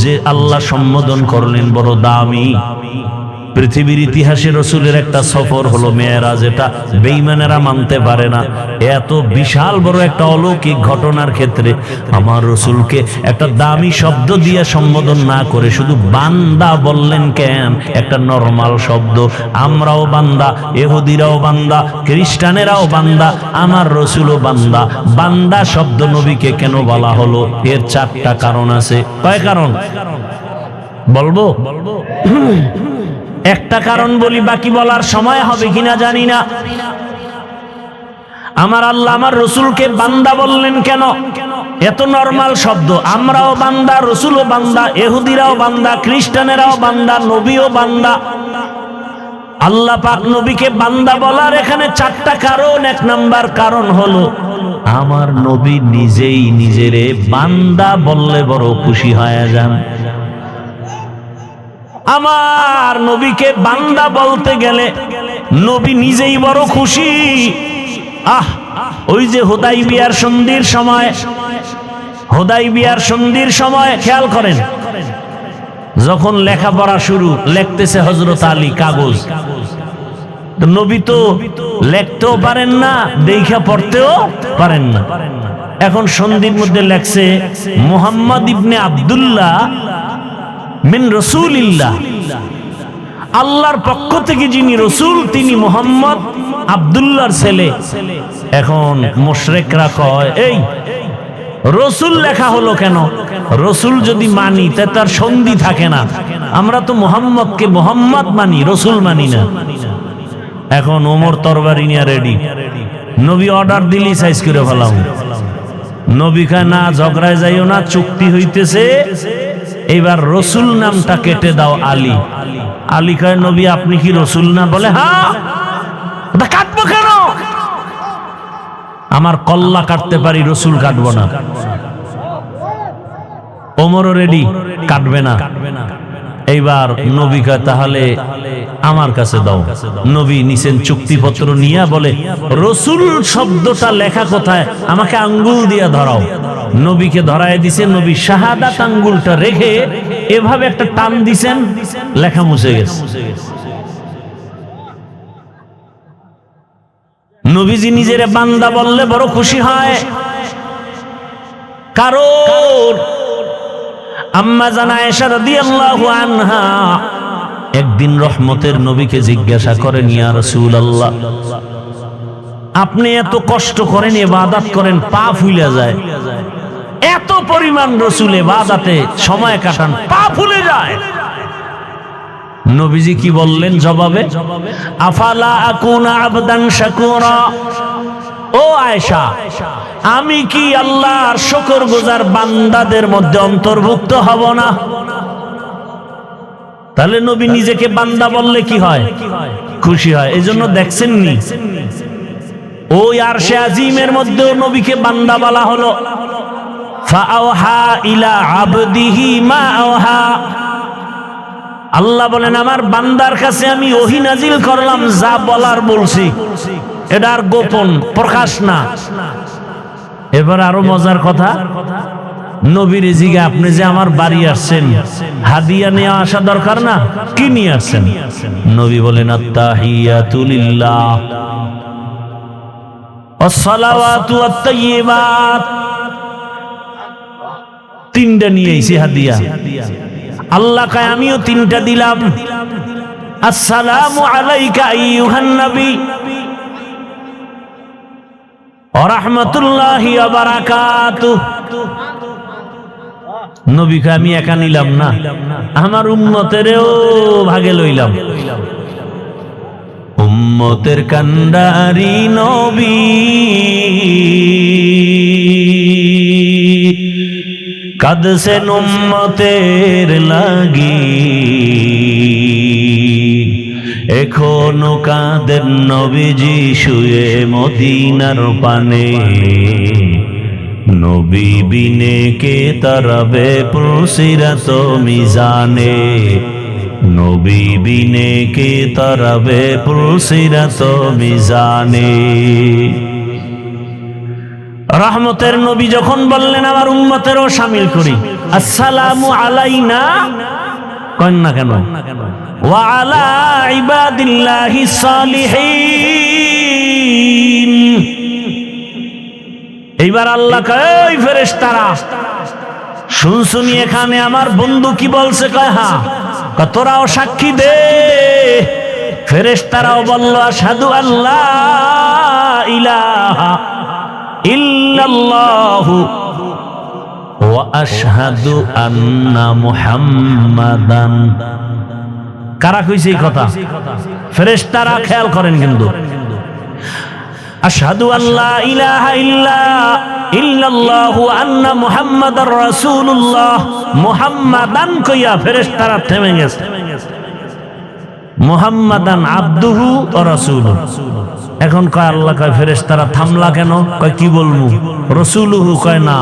S1: যে আল্লাহ সম্বোধন করলেন বড় দামি। পৃথিবীর ইতিহাসে রসুলের একটা সফর হলো মেরাজ, এটা বেঈমানেরা মানতে পারে না। এত বিশাল বড় একটা অলৌকিক ঘটনার ক্ষেত্রে আমার রসুলকে একটা দামি শব্দ দিয়ে সম্বোধন না করে শুধু বান্দা বললেন কেন? একটা নরমাল শব্দ। আমরাও বান্দা, ইহুদিরাও বান্দা, খ্রিস্টানেরাও বান্দা, আমার রসুলও বান্দা। বান্দা শব্দ নবীকে কেন বলা হলো? এর চারটা কারণ আছে। কয় কারণ বলবো? একটা কারণ বলি, বাকি বলার সময় হবে কিনা জানি না। আমার আল্লাহ আমার রসুলকে বান্দা বললেন কেন? এত নরমাল শব্দ। আমরাও বান্দা, রসুলও বান্দা, ইহুদিরাও বান্দা, খ্রিস্টানেরাও বান্দা, নবীও বান্দা। আল্লাহ পাক নবীকে বান্দা বলার এখানে 4টা কারণ। 1 নাম্বার কারণ হলো আমার নবী নিজেই নিজেরে বান্দা বললে বড় খুশি হয়ে যান। আমার নবীকে বান্দা বলতে গেলে নবী নিজেই বড় খুশি। ওই যে হুদাইবিয়ার সন্ধির সময় খেয়াল করেন, যখন লেখাপড়া শুরু, লিখতেছে হযরত আলী কাগজ। নবী তো লিখতেও পারেন না, দেখা পড়তেও পারেন না। এখন সন্ধির মধ্যে লেখছে মুহাম্মদ ইবনে আব্দুল্লাহ মিন রাসূলিল্লাহ, আল্লাহর পক্ষ থেকে যিনি রসুল তিনি মুহাম্মদ আব্দুল্লাহর ছেলে। এখন মুশরিকরা কয়, এই রসুল লেখা হলো কেন? রসুল যদি মানি তা তার সন্ধি থাকে না। আমরা তো মুহাম্মদকে মুহাম্মদ মানি, রসুল মানি না। এখন ওমর তরবারি নিয়ে রেডি, নবী অর্ডার দিলি সাইজ করে ফেলাম। নবী কয় না, ঝগড়ায় যাইও না, চুক্তি হইতেছে, এবার রসুল নামটা কেটে দাও আলী। আলী কয় নবী আপনি কি রসুল না? বলে হ্যাঁ। কাটবো কেন? আমার কল্লা কাটতে পারি, রসুল কাটবো না। ওমরও রেডি, কাটবে না। এইবার নবী কয় তাহলে আমার কাছে দাও। নবী নিছেন চুক্তিপত্র নিয়ে, বলে রসুল শব্দটা লেখা কোথায়? আমাকে আঙ্গুল দিয়া ধরাও। নবীকে ধরায় দিছে। নবী শাহাদাত আঙ্গুলটা রেখে এভাবে একটা টান দিছেন, লেখা মুছে গেছে। নবীজি নিজের বান্দা বললে বড় খুশি হয়। কারণ আম্মা জান আয়েশা রাদিয়াল্লাহু আনহা একদিন রহমতের নবীকে জিজ্ঞাসা করেন, ইয়া রাসূলুল্লাহ আপনি এত কষ্ট করেন, ইবাদত করেন, পা ফুলে যায়, এত পরিমাণ রসুল ইবাদতে সময় কাটান, পা ফুলে যায়। নবীজি কি বললেন জবাবে? আফালা আকুনা আবদান শাকুরা, ও আয়েশা আমি কি আল্লাহর শুকরগুজার বান্দাদের মধ্যে অন্তর্ভুক্ত হব না? তাহলে নবী নিজেকে বান্দা বললে কি হয়? খুশি হয়। এজন্য দেখছেন নি ওই আরশে আজিমের মধ্যেও নবীকে বান্দা বলা হলো। ফাআওহা ইলা আবদিহি মা আওহা, আল্লাহ বলেন আমার বান্দার কাছে আমি ওহী নাজিল করলাম, যা বলার বলছি, এটা আর গোপন প্রকাশ না। এবার আরো মজার কথা, নবীর জিগে আপনি যে আমার বাড়ি আসছেন, হাদিয়া নিয়ে আসা দরকার না? কি নিয়ে আসছেন? নবী বলেন আত্তাহিয়াতু লিল্লাহ ওয়াসসালাওয়াতু ওয়াত-তাইয়্যিবাত, 3টা নিয়ে আইছি হাদিয়া। আল্লাহ কয় আমিও 3টা দিলাম। আসসালামু আলাইকা আইয়ুহান নবী ওয়া রাহমাতুল্লাহি ওয়া বারাকাতুহু। নবীকে আমি একা নিলাম না, আমার উম্মতেরও ভাগে লইলাম। উম্মতের কান্ডারি নবী কাঁদছেন উম্মতের লাগি, এখনো কাঁদেন নবীজি শুয়ে মদিনার পানে। নবী বিনে কে তারাবে পুরসিরাত মিজানে, নবী বিনে কে তারাবে পুরসিরাত মিজানে। রহমতের নবী যখন বললেন আমার উম্মতেরও শামিল করি, আসসালামু আলাইনা কন না কেন? ওয়া আলা ইবাদিল্লাহিস সালিহিন। এইবার আল্লাহ কয় এই ফেরেশতারা শুনছুনি এখানে আমার বন্ধু কি বলছে? কয় হ্যাঁ। তোরাও সাক্ষী দে। ফেরেশতারাও বলল আশহাদু আল্লা ইলাহা ইল্লাল্লাহু ওয়া আশহাদু আন্না মুহাম্মাদান। কারা কইছে এই কথা? ফেরেশতারা। খেয়াল করেন কিন্তু, আশহাদু আল্লা ইলাহা ইল্লাল্লাহু আন্না মুহাম্মাদার রাসূলুল্লাহ, মুহাম্মাদান কইয়া ফেরেশতারা থেমে গেছে। মুহাম্মাদান আবদুহু ওয়া রাসূলুহু। এখন কয় আল্লাহ কয় ফেরেশতারা থামলা কেন? কয় কি বলবো? রাসূলুহু কয় না।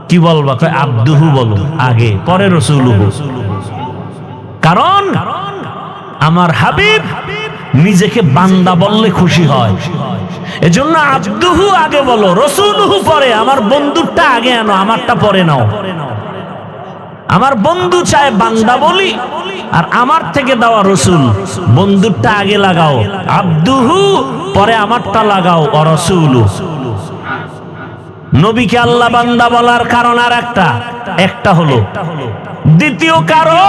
S1: কি বলবা? কয় আবদুহু বলো আগে, পরে রাসূলুহু। কারণ আমার হাবিব নিজেকে বান্দা বললে খুশি হয়, এজন্য আবদুহু আগে বলো, রাসূলুহু পরে। আমার বন্ধুরটা আগে আনো, আমারটা পরে নাও। আমার বন্ধু চায় বান্দা বলি, আর আমার থেকে দেওয়া রসুল। বন্ধুরটা আগে লাগাও আবদুহু, পরে আমারটা লাগাও রাসূলু। নবীকে আল্লাহ বান্দা বলার কারণ আর একটা হলো। দ্বিতীয় কারণ,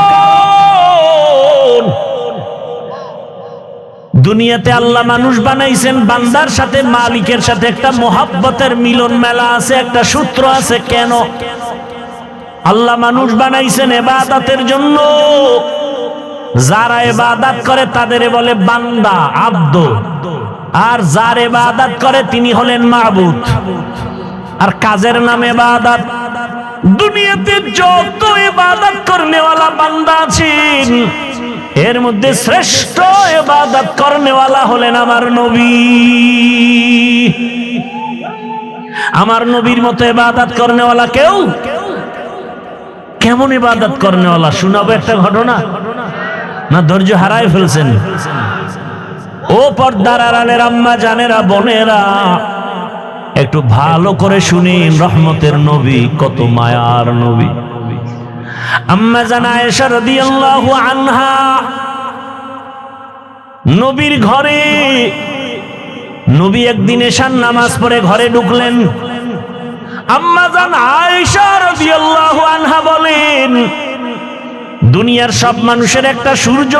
S1: দুনিয়াতে আল্লাহ মানুষ বানাইছেন, বান্দার সাথে মালিকের সাথে একটা মোহাব্বতের মিলন মেলা আছে, একটা সূত্র আছে। কেন আল্লাহ মানুষ বানাইছেন? ইবাদতের জন্য। যারা ইবাদত করে তাদের বলে বান্দা, আব্দ। আর যার ইবাদত করে তিনি হলেন মাবুদ। আর কাজের নাম ইবাদত। দুনিয়াতে যত ইবাদত করনেওয়ালা বান্দা আছেন, এর মধ্যে শ্রেষ্ঠ ইবাদত করনেওয়ালা হলেন আমার নবী। আমার নবীর মতো ইবাদত করনেওয়ালা কেউ? কেমন ইবাদত করনেওয়ালা শোনাবো একটা ঘটনা, না ধৈর্য হারায় ফেলছেন? ও পর্দার আড়ালের আম্মা জানেরা, বোনেরা, একটু ভালো করে শুনেন। রহমতের নবী, কত মায়ার নবী। আম্মা জান আয়েশা রাদিয়াল্লাহু আনহা নবীর ঘরে, নবী একদিন এশার নামাজ পড়ে ঘরে ঢুকলেন। আম্মা জান আয়েশা রাদিয়াল্লাহু আনহা বলেন, দুনিয়ার সব মানুষের একটা সূর্য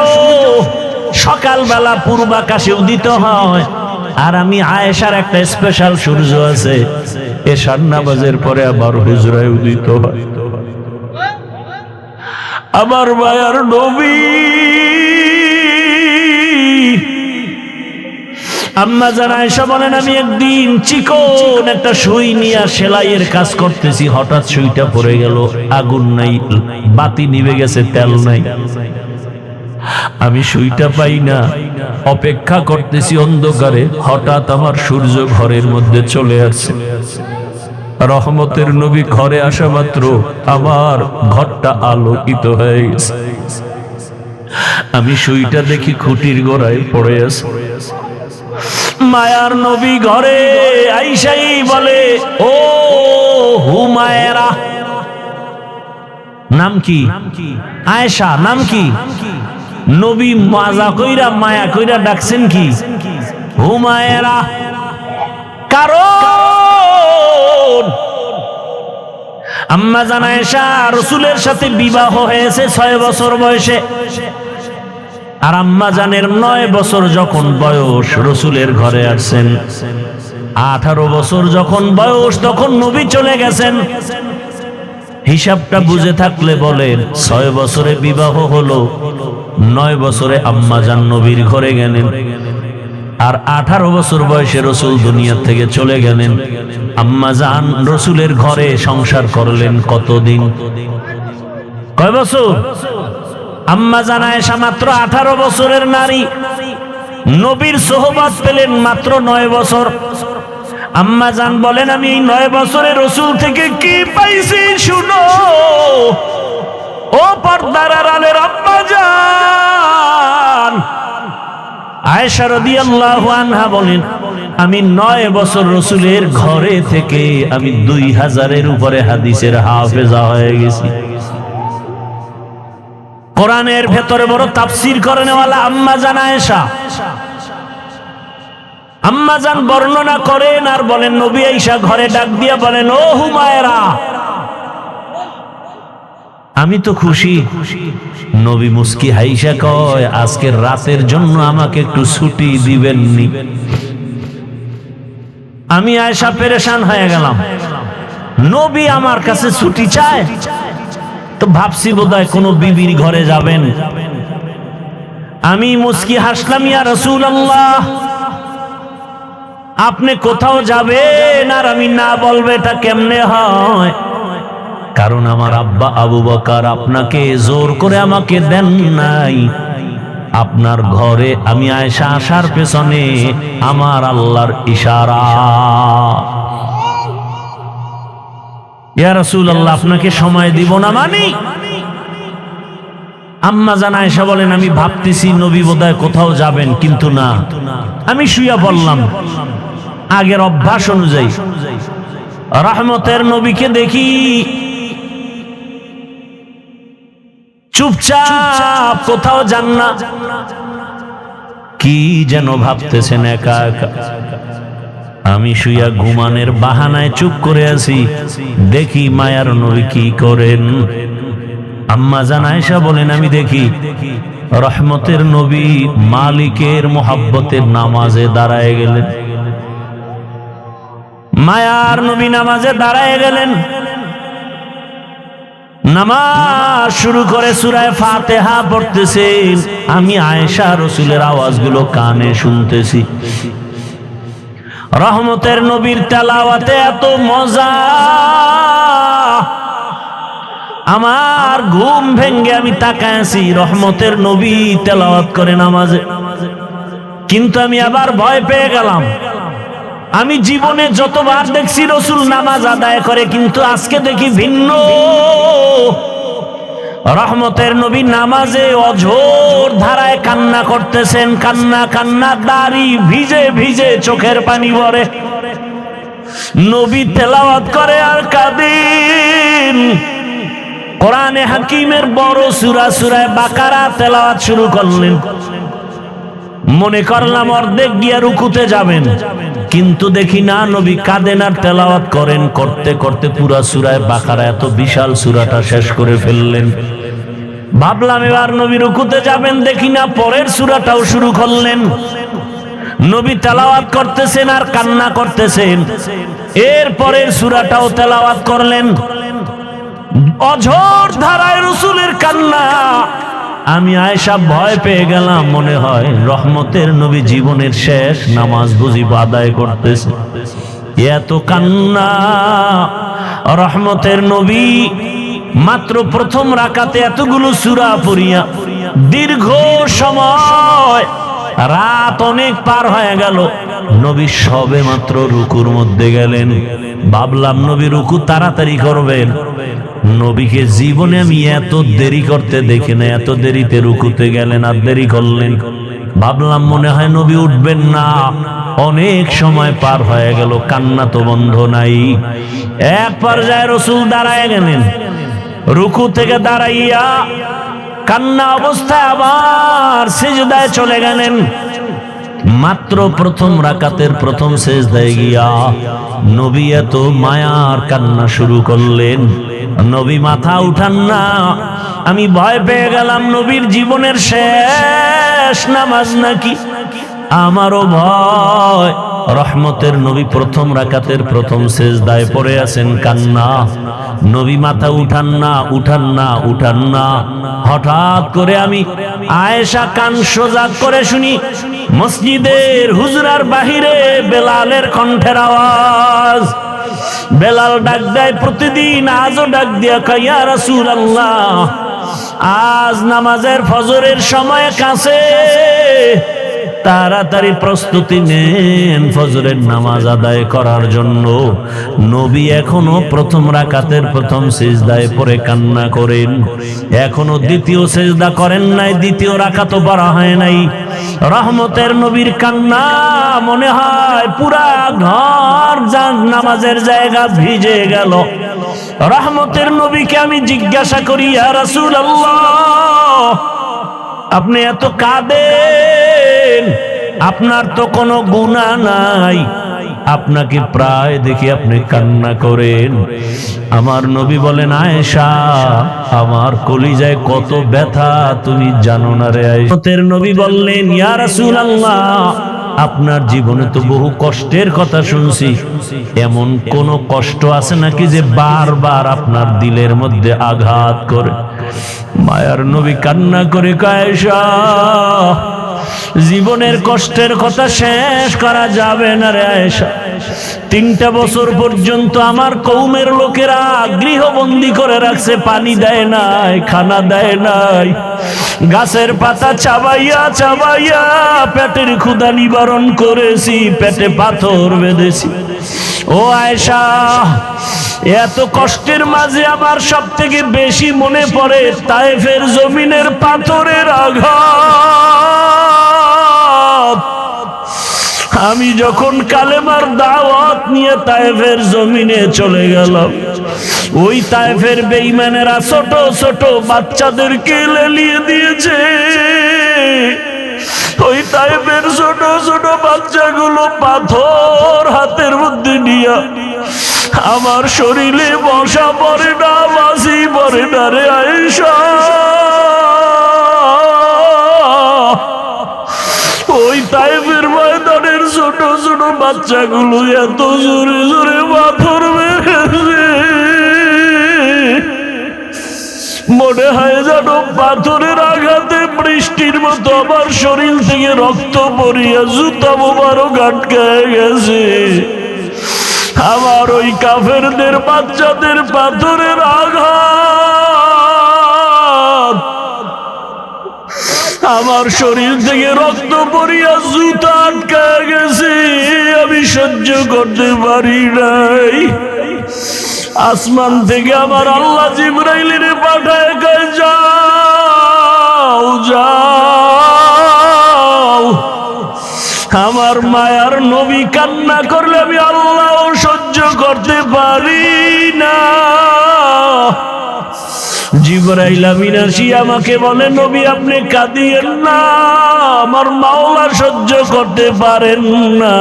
S1: সকালবেলা পূর্বাকাশে উদিত হয়, আর আমি আয়েশার একটা স্পেশাল সূর্য আছে, এশার নামাজের পরে আবার হুজরায় উদিত হয়। আমার মায়ার নবী। আম্মা জান আয়েশা বলেন, আমি একদিন চিকন একটা সুই নিয়ে সেলাইয়ের কাজ করতেছি, হঠাৎ সুইটা পড়ে গেল। আগুন নাই, বাতি নিভে গেছে, তেল নাই। আমি সুইটা পাই না, অপেক্ষা করতেছি অন্ধকারে। হঠাৎ আমার সূর্য ঘরের মধ্যে চলে আসছে। রহমতের নবী ঘরে আসা মাত্র আমার ঘরটা আলোকিত হয়ে গেছে। আমি সুইটা দেখি খুঁটির গোড়ায় পড়ে আছে। মায়ার নবী ঘরে আইসাই বলে, ও হুমায়রা। নাম কি? আয়েশা। নাম কি? নবী মাজা কইরা মায়া কইরা ডাকছেন কি? হুমায়রা। কারণ আম্মা জান আয়েশা রাসূলের সাথে বিবাহ হয়েছে 6 বছর বয়সে, আর আম্মা জানের 9 বছর যখন বয়স রাসূলের ঘরে আসছেন। 18 বছর যখন বয়স তখন নবী চলে গেছেন। হিসাবটা বুঝে থাকলে বলেন, 6 বছরে বিবাহ হলো, 9 বছরে আম্মা জান নবীর ঘরে গেলেন, আর 18 বছর বয়সে রাসূল দুনিয়া থেকে চলে গেলেন। আম্মা জান রাসূলের ঘরে সংসার করলেন কতদিন? কয় বছর? আম্মা জান আয়েশা মাত্র 18 বছরের নারী, নবীর সোহবত পেলেন মাত্র 9 বছর। আম্মা জান বলেন, আমি এই 9 বছরে রাসূল থেকে কি পাইছি শুনো। ও পর্দার আড়ালের আম্মা জান আয়েশা রাদিয়াল্লাহু আনহা বলেন, আমি 9 বছর রাসূলের ঘরে থেকে আমি 2000-এর উপরে হাদিসের হাফেজা হয়ে গেছি। কোরআনের ভেতরে বড় তাফসীর করেনওয়ালা আম্মা জান আয়েশা। আম্মা জান বর্ণনা করেন আর বলেন, নবী আয়েশা ঘরে ডাক দিয়া বলেন, ও হুমায়রা। আমি তো খুশি। নবী মুস্কি হাইসা কয়, আজকের রাতের জন্য আমাকে একটু ছুটি দিবেননি? আমি আয়েশা পেরেশান হয়ে গেলাম, নবী আমার কাছে ছুটি চায়। তো ভাবছি বোধহয় কোনো বিবির ঘরে যাবেন, আমি মুস্কি হাসলাম, ইয়া রাসূলুল্লাহ আপনি কোথাও যাবেন আর আমি না বলবো, এটা কেমনে হয়? কারণ আমার আব্বা আবু বকর আপনাকে জোর করে আমাকে দেন নাই। আপনার ঘরে আমি আয়েশা আসার পেছনে আমার আল্লাহর ইশারা। ইয়া রাসূলুল্লাহ আপনাকে সময় দিব না মানে? আম্মা জান আয়েশা বলেন, আমি ভাবতেছি নবী বোধহয় কোথাও যাবেন, কিন্তু না, আমি শুইয়া পড়লাম। আগের অভ্যাস অনুযায়ী রহমতের নবীকে দেখি চুপচাপ, কোথাও যান না, কি যেন ভাবতেছেন একা একা। আমি শুইয়া ঘুমানের বাহানায় চুপ করে আছি, দেখি মায়ার নবী কি করেন। আম্মা জান আয়েশা বলেন, আমি দেখি রহমতের নবী মালিকের মোহাব্বতের নামাজে দাঁড়ায় গেলেন। মায়ার নবী নামাজে দাঁড়ায় গেলেন, নামাজ শুরু করে সূরা ফাতিহা পড়তেছেন। আমি আয়েশা রাসূলের আওয়াজগুলো কানে শুনতেছি। রহমতের নবীর তেলাওয়াতে এত মজা, আমার ঘুম ভেঙ্গে আমি তাকায় আছি, রহমতের নবী তেলাওয়াত করে নামাজে। কিন্তু আমি আবার ভয় পেয়ে গেলাম। আমি জীবনে যতবার দেখছি রাসূল নামাজ আদায় করে, কিন্তু আজকে দেখি ভিন্ন। রহমতের নবী নামাজে অঝোর ধারায় কান্না করতেছেন, কান্না কান্না, দাড়ি ভিজে ভিজে চোখের পানি পড়ে। নবী তেলাওয়াত করে আর কাঁদেন। কোরআনে হাকিমের বড় সূরা সূরা বাকারা তেলাওয়াত শুরু করলেন। মনে করলাম অর্ধেক গিয়া রুকুতে যাবেন, কিন্তু দেখি না, নবী কাঁদেন আর তেলাওয়াত করেন। করতে করতে পুরা সূরা বাকারা, এত বিশাল সূরাটা শেষ করে ফেললেন। ভাবলাম এবার নবী রুকুতে যাবেন, দেখি না, পরের সূরাটাও শুরু করলেন। নবী তেলাওয়াত করতেছেন আর কান্না করতেছেন। এর পরের সূরাটাও তেলাওয়াত করলেন। অঝোর ধারায় রাসূলের কান্না। আমি আয়েশা ভয় পেয়ে গেলাম, মনে হয় রহমতের নবী জীবনের শেষ নামাজ বুঝি আদায় করতেছে। এত কান্না। রহমতের নবী মাত্র প্রথম রাকাতে এতগুলো সূরা পড়িয়া দীর্ঘ সময়, রাত অনেক পার হয়ে গেল, নবী সবে মাত্র রুকুর মধ্যে গেলেন। ভাবলাম নবী রুকু তাড়াতাড়ি করবেন। নবীকে জীবনে আমি এত দেরি করতে দেখি না, এত দেরিতে রুকুতে গেলেন আর দেরি করলেন। ভাবলাম মনে হয় নবী উঠবেন না। অনেক সময় পার হয়ে গেল, কান্না তো বন্ধ নাই। এক পর্যায়ে রাসূল দাঁড়ায় গেলেন, রুকু থেকে দাঁড়াইয়া কান্না অবস্থায় আবার সিজদায় চলে গেলেন। মাত্র প্রথম রাকাতের প্রথম সিজদায় গিয়া নবী এত মায়ার কান্না শুরু করলেন। নবী মাথা উঠান না। আমি ভয় পেয়ে গেলাম, নবীর জীবনের শেষ নামাজ নাকি। আমারও ভয়। রহমতের নবী প্রথম রাকাতের প্রথম সিজদায় পড়ে আছেন, কান্না। নবী মাথা উঠান না, উঠান না, উঠান না। হঠাৎ করে আমি আয়েশা কান সোজা করে শুনি মসজিদের হুজরার বাহিরে বেলালের কণ্ঠের আওয়াজ। বেলাল ডাক দেয় প্রতিদিন, আজও ডাক দিয়া কয়, ইয়া রাসূলুল্লাহ আজ নামাজের ফজরের সময় কাছে, তাড়াতাড়ি প্রস্তুতি নেন ফজরের নামাজ আদায় করার জন্য। নবী এখনো প্রথম রাকাতের প্রথম সিজদায় পড়ে কান্না করেন, এখনো দ্বিতীয় সিজদা করেন নাই, দ্বিতীয় রাকাতও পড়া হয় নাই। রহমতের নবীর কান্না মনে হয় পুরা ঘর নামাজের জায়গা ভিজে গেল। রহমতের নবীকে আমি জিজ্ঞাসা করি, ইয়া রাসূলুল্লাহ আপনি এত কাঁদেন, আপনার তো কোনো গুনাহ নাই, আপনাকে প্রায় দেখি আপনি কান্না করেন। আমার নবী বলেন, আয়েশা আমার কলিজায় কত ব্যথা তুমি জানো না রে আয়েশা। নবী বললেন, ইয়া রাসূলুল্লাহ আপনার জীবনে তো বহু কষ্টের কথা শুনছি, এমন কোন কষ্ট আছে নাকি যে বারবার আপনার দিলের মধ্যে আঘাত করে? মায়ার নবী কান্না করে কয়, আয়েশা, জীবনের কষ্টের কথা শেষ করা যাবে না রে আয়েশা। 3টা বছর পর্যন্ত আমার কওমের লোকেরা গৃহবন্দী করে রাখছে, পানি দেয় নাই, খানা দেয় নাই, গাছের পাতা চাবাইয়া চাবাইয়া পেটের ক্ষুধা নিবারণ করেছি, পেটে পাথর বেঁধেছি। ও আয়েশা, এত কষ্টের মাঝে আমার সব থেকে বেশি মনে পড়ে তায়েফের জমিনের পাথরের আঘাত। আমি যখন কালেমার দাওয়াত নিয়ে তায়েফের জমিনে চলে গেলাম, ওই তায়েফের বেঈমানেরা ছোট ছোট বাচ্চাদেরকে লেলিয়ে দিয়েছে। ওই তায়েফের ছোট ছোট বাচ্চাগুলো পাথর হাতের মধ্যে নিয়া আমার শরীরে বসা পড়ে না, বাসি পড়ে না রে আয়েশা। ওই তায়েফের ময়দানের ছোট ছোট বাচ্চাগুলো এত জোরে জোরে পাথর মেরেছে, মনে হয় যেন পাথরের আঘাতে বৃষ্টির মতো আমার শরীর থেকে রক্ত পড়িয়া জুতা মোবারক আটকায় গেছে। আমার ওই কাফেরদের বাচ্চাদের পাথরের আঘাত আমার শরীর থেকে রক্ত পড়িয়া জুতা আটকায় গেছে, আমি সহ্য করতে পারি নাই। আসমান থেকে আমার আল্লাহ জিবরাইলের পাঠায় কয়, যাও যাও। আমার মায়ার নবী কান্না করলে আমি আল্লাহ সহ্য করতে পারি না। জিবরাইল আমিন আসি আমাকে বলে, নবী আপনি কাঁদিয়েন না, আমার মাওলা সহ্য করতে পারেন না,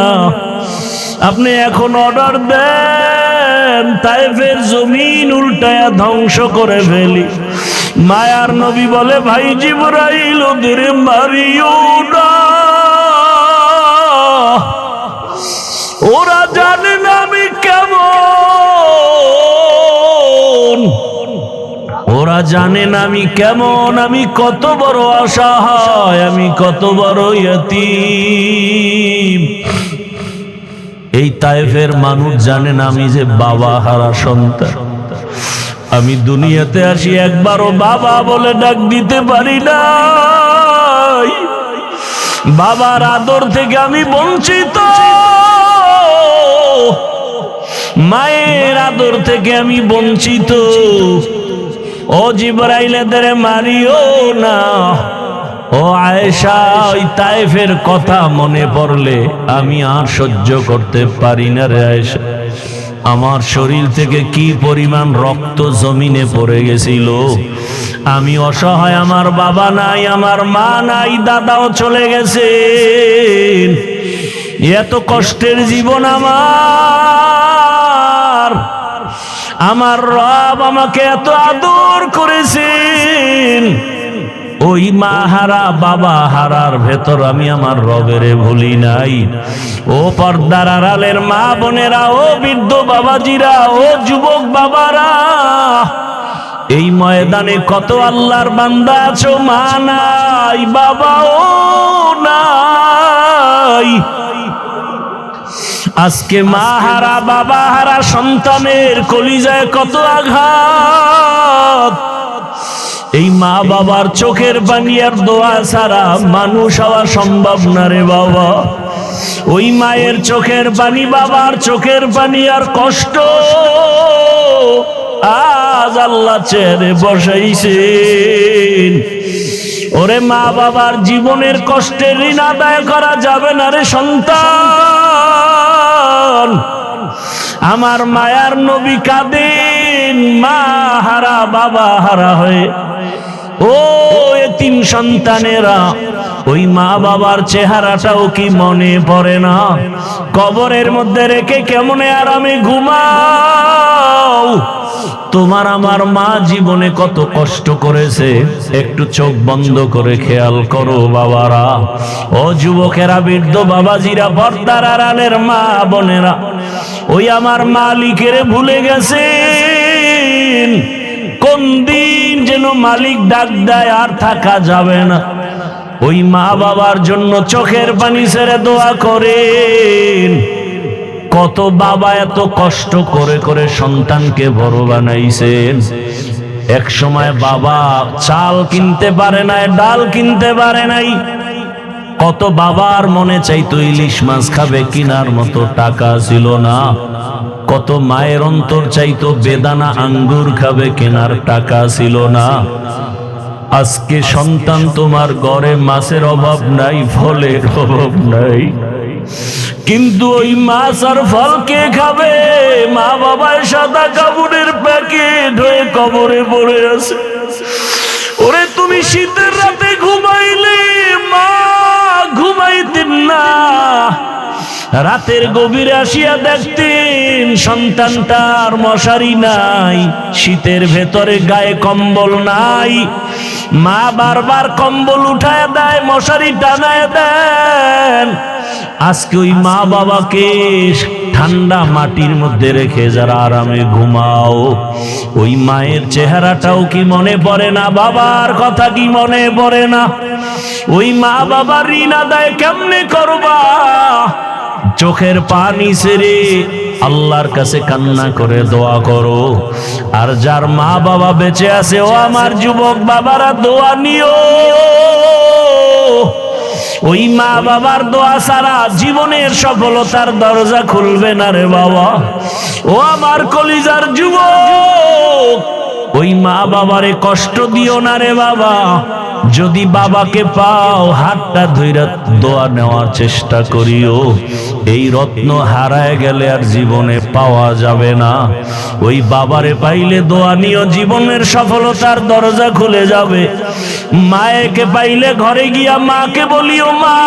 S1: আপনি এখন অর্ডার দেন তায়েফের জমিন উল্টায়া ধ্বংস করে ফেলি। মায়ার নবী বলে, ভাই জিবরাইল ওদের মারিও না, ওরা জানে না আমি কেমন, ওরা জানে না আমি কেমন, আমি কত বড় অসহায়, আমি কত বড় ইয়তীম। এই তায়েফের মানুষ জানে না আমি যে বাবা হারা সন্তান। আমি দুনিয়াতে আসি একবারও বাবা বলে ডাক দিতে পারি না, বাবার আদর থেকে আমি বঞ্চিত, মায়ের আদর থেকে আমি বঞ্চিত। ও জিবরাইল এদের মারিও না। ও আয়েশা, ওই তায়েফের কথা মনে পড়লে আমি আর সহ্য করতে পারি না রে আয়েশা। আমার শরীর থেকে কি পরিমাণ রক্ত জমিনে পড়ে গেছিল। আমি অসহায়, আমার বাবা নাই, আমার মা নাই, দাদাও চলে গেছে। এত কষ্টের জীবন আমার রব আমাকে এত আদর করেছেন। ওই মা হারা বাবা হারার ভেতর আমি আমার রবেরে ভুলি নাই। ও পর্দার আড়ালের মা বোনেরা, ও বৃদ্ধ বাবাজিরা, ও যুবক বাবারা, এই ময়দানে কত আল্লাহর বান্দা আছো, মা নাই, বাবাও নাই। আজকে মা হারা বাবা হারা সন্তানের কলিজায় কত আঘাত। এই মা বাবার চোখের পানি আর দোয়া ছাড়া মানুষ হওয়া সম্ভব না রে বাবা। ওই মায়ের চোখের পানি, বাবার চোখের পানি আর কষ্ট আজ আল্লাহ চেহারে বসাইছেন। ওরে মা বাবার জীবনের কষ্টের ঋণ আদায় করা যাবে না রে সন্তান। আমার মায়ার নবী কাঁদেন মা হারা বাবা হারা হয়ে। ও এতিম সন্তানেরা, ওই মা বাবার চেহারাটাও কি মনে পড়ে না? কবরের মধ্যে রেখে কেমনে আরামে ঘুমাও। তোমার আমার মা জীবনে কত কষ্ট করেছে, একটু চোখ বন্ধ করে খেয়াল করো বাবারা। ও যুবকেরা, বৃদ্ধ বাবাজিরা, পর্দার আড়ালের মা বোনেরা, ওই আমার মালিকের ভুলে গেছেন। কোন দিন যেন মালিক ডাক দেয় আর থাকা যাবে না। ওই মা বাবার জন্য চোখের পানি ছেড়ে দোয়া করেন। কত বাবা এত কষ্ট করে করে সন্তানকে বড় বানাইছেন। এক সময় বাবা চাল কিনতে পারে নাই, ডাল কিনতে পারে নাই। কত বাবার মনে চাইতো ইলিশ মাছ খাবে, কিনার মতো টাকা ছিল না। কত মায়ের অন্তর চাইতো বেদানা আঙ্গুর খাবে, কেনার টাকা ছিল না। আজকে সন্তান তোমার ঘরে মাছের অভাব নাই, ফলের অভাব নাই, কিন্তু ওই মাছ আর ফল কে খাবে? মা বাবার সাদা কাপড়ের প্যাকেট হয়ে কবরে পড়ে আছে। ওরে তুমি শীতের রাতে ঘুমাইলে মা ঘুমাইতেন না, রাতের গভীরে আসিয়া দেখতেন সন্তানটার মশারি নাই, শীতের ভেতরে গায়ে কম্বল নাই। মা বারবার কম্বল উঠায় দেয়, মশারি টানায় দেন। আজকে ওই মা বাবাকে ঠান্ডা মাটির মধ্যে রেখে যারা আরামে ঘুমাও, ওই মায়ের চেহারাটাও কি মনে পড়ে না? বাবার কথা কি মনে পড়ে না? ওই মা বাবার ঋণ আদায় কেমনে করবা? চোখের পানি ছেড়ে আল্লাহর কাছে কান্না করে দোয়া করো। আর যার মা বাবা বেঁচে আছে, ও আমার যুবক বাবারা, দোয়া নিও। ওই মা বাবার দোয়া ছাড়া জীবনের সফলতার দরজা খুলবে না রে বাবা। ও আমার কলিজার যুবক, ওই মা বাবারে কষ্ট দিও না রে বাবা। যদি বাবাকে পাও, হাতটা ধইরা দোয়া নেওয়ার চেষ্টা করিও। এই রত্ন হারায় গেলে আর জীবনে পাওয়া যাবে না। ওই বাবারে পাইলে দোয়া নিও, জীবনের সফলতার দরজা খুলে যাবে। মায়েকে পাইলে ঘরে গিয়া মাকে বলিও, মা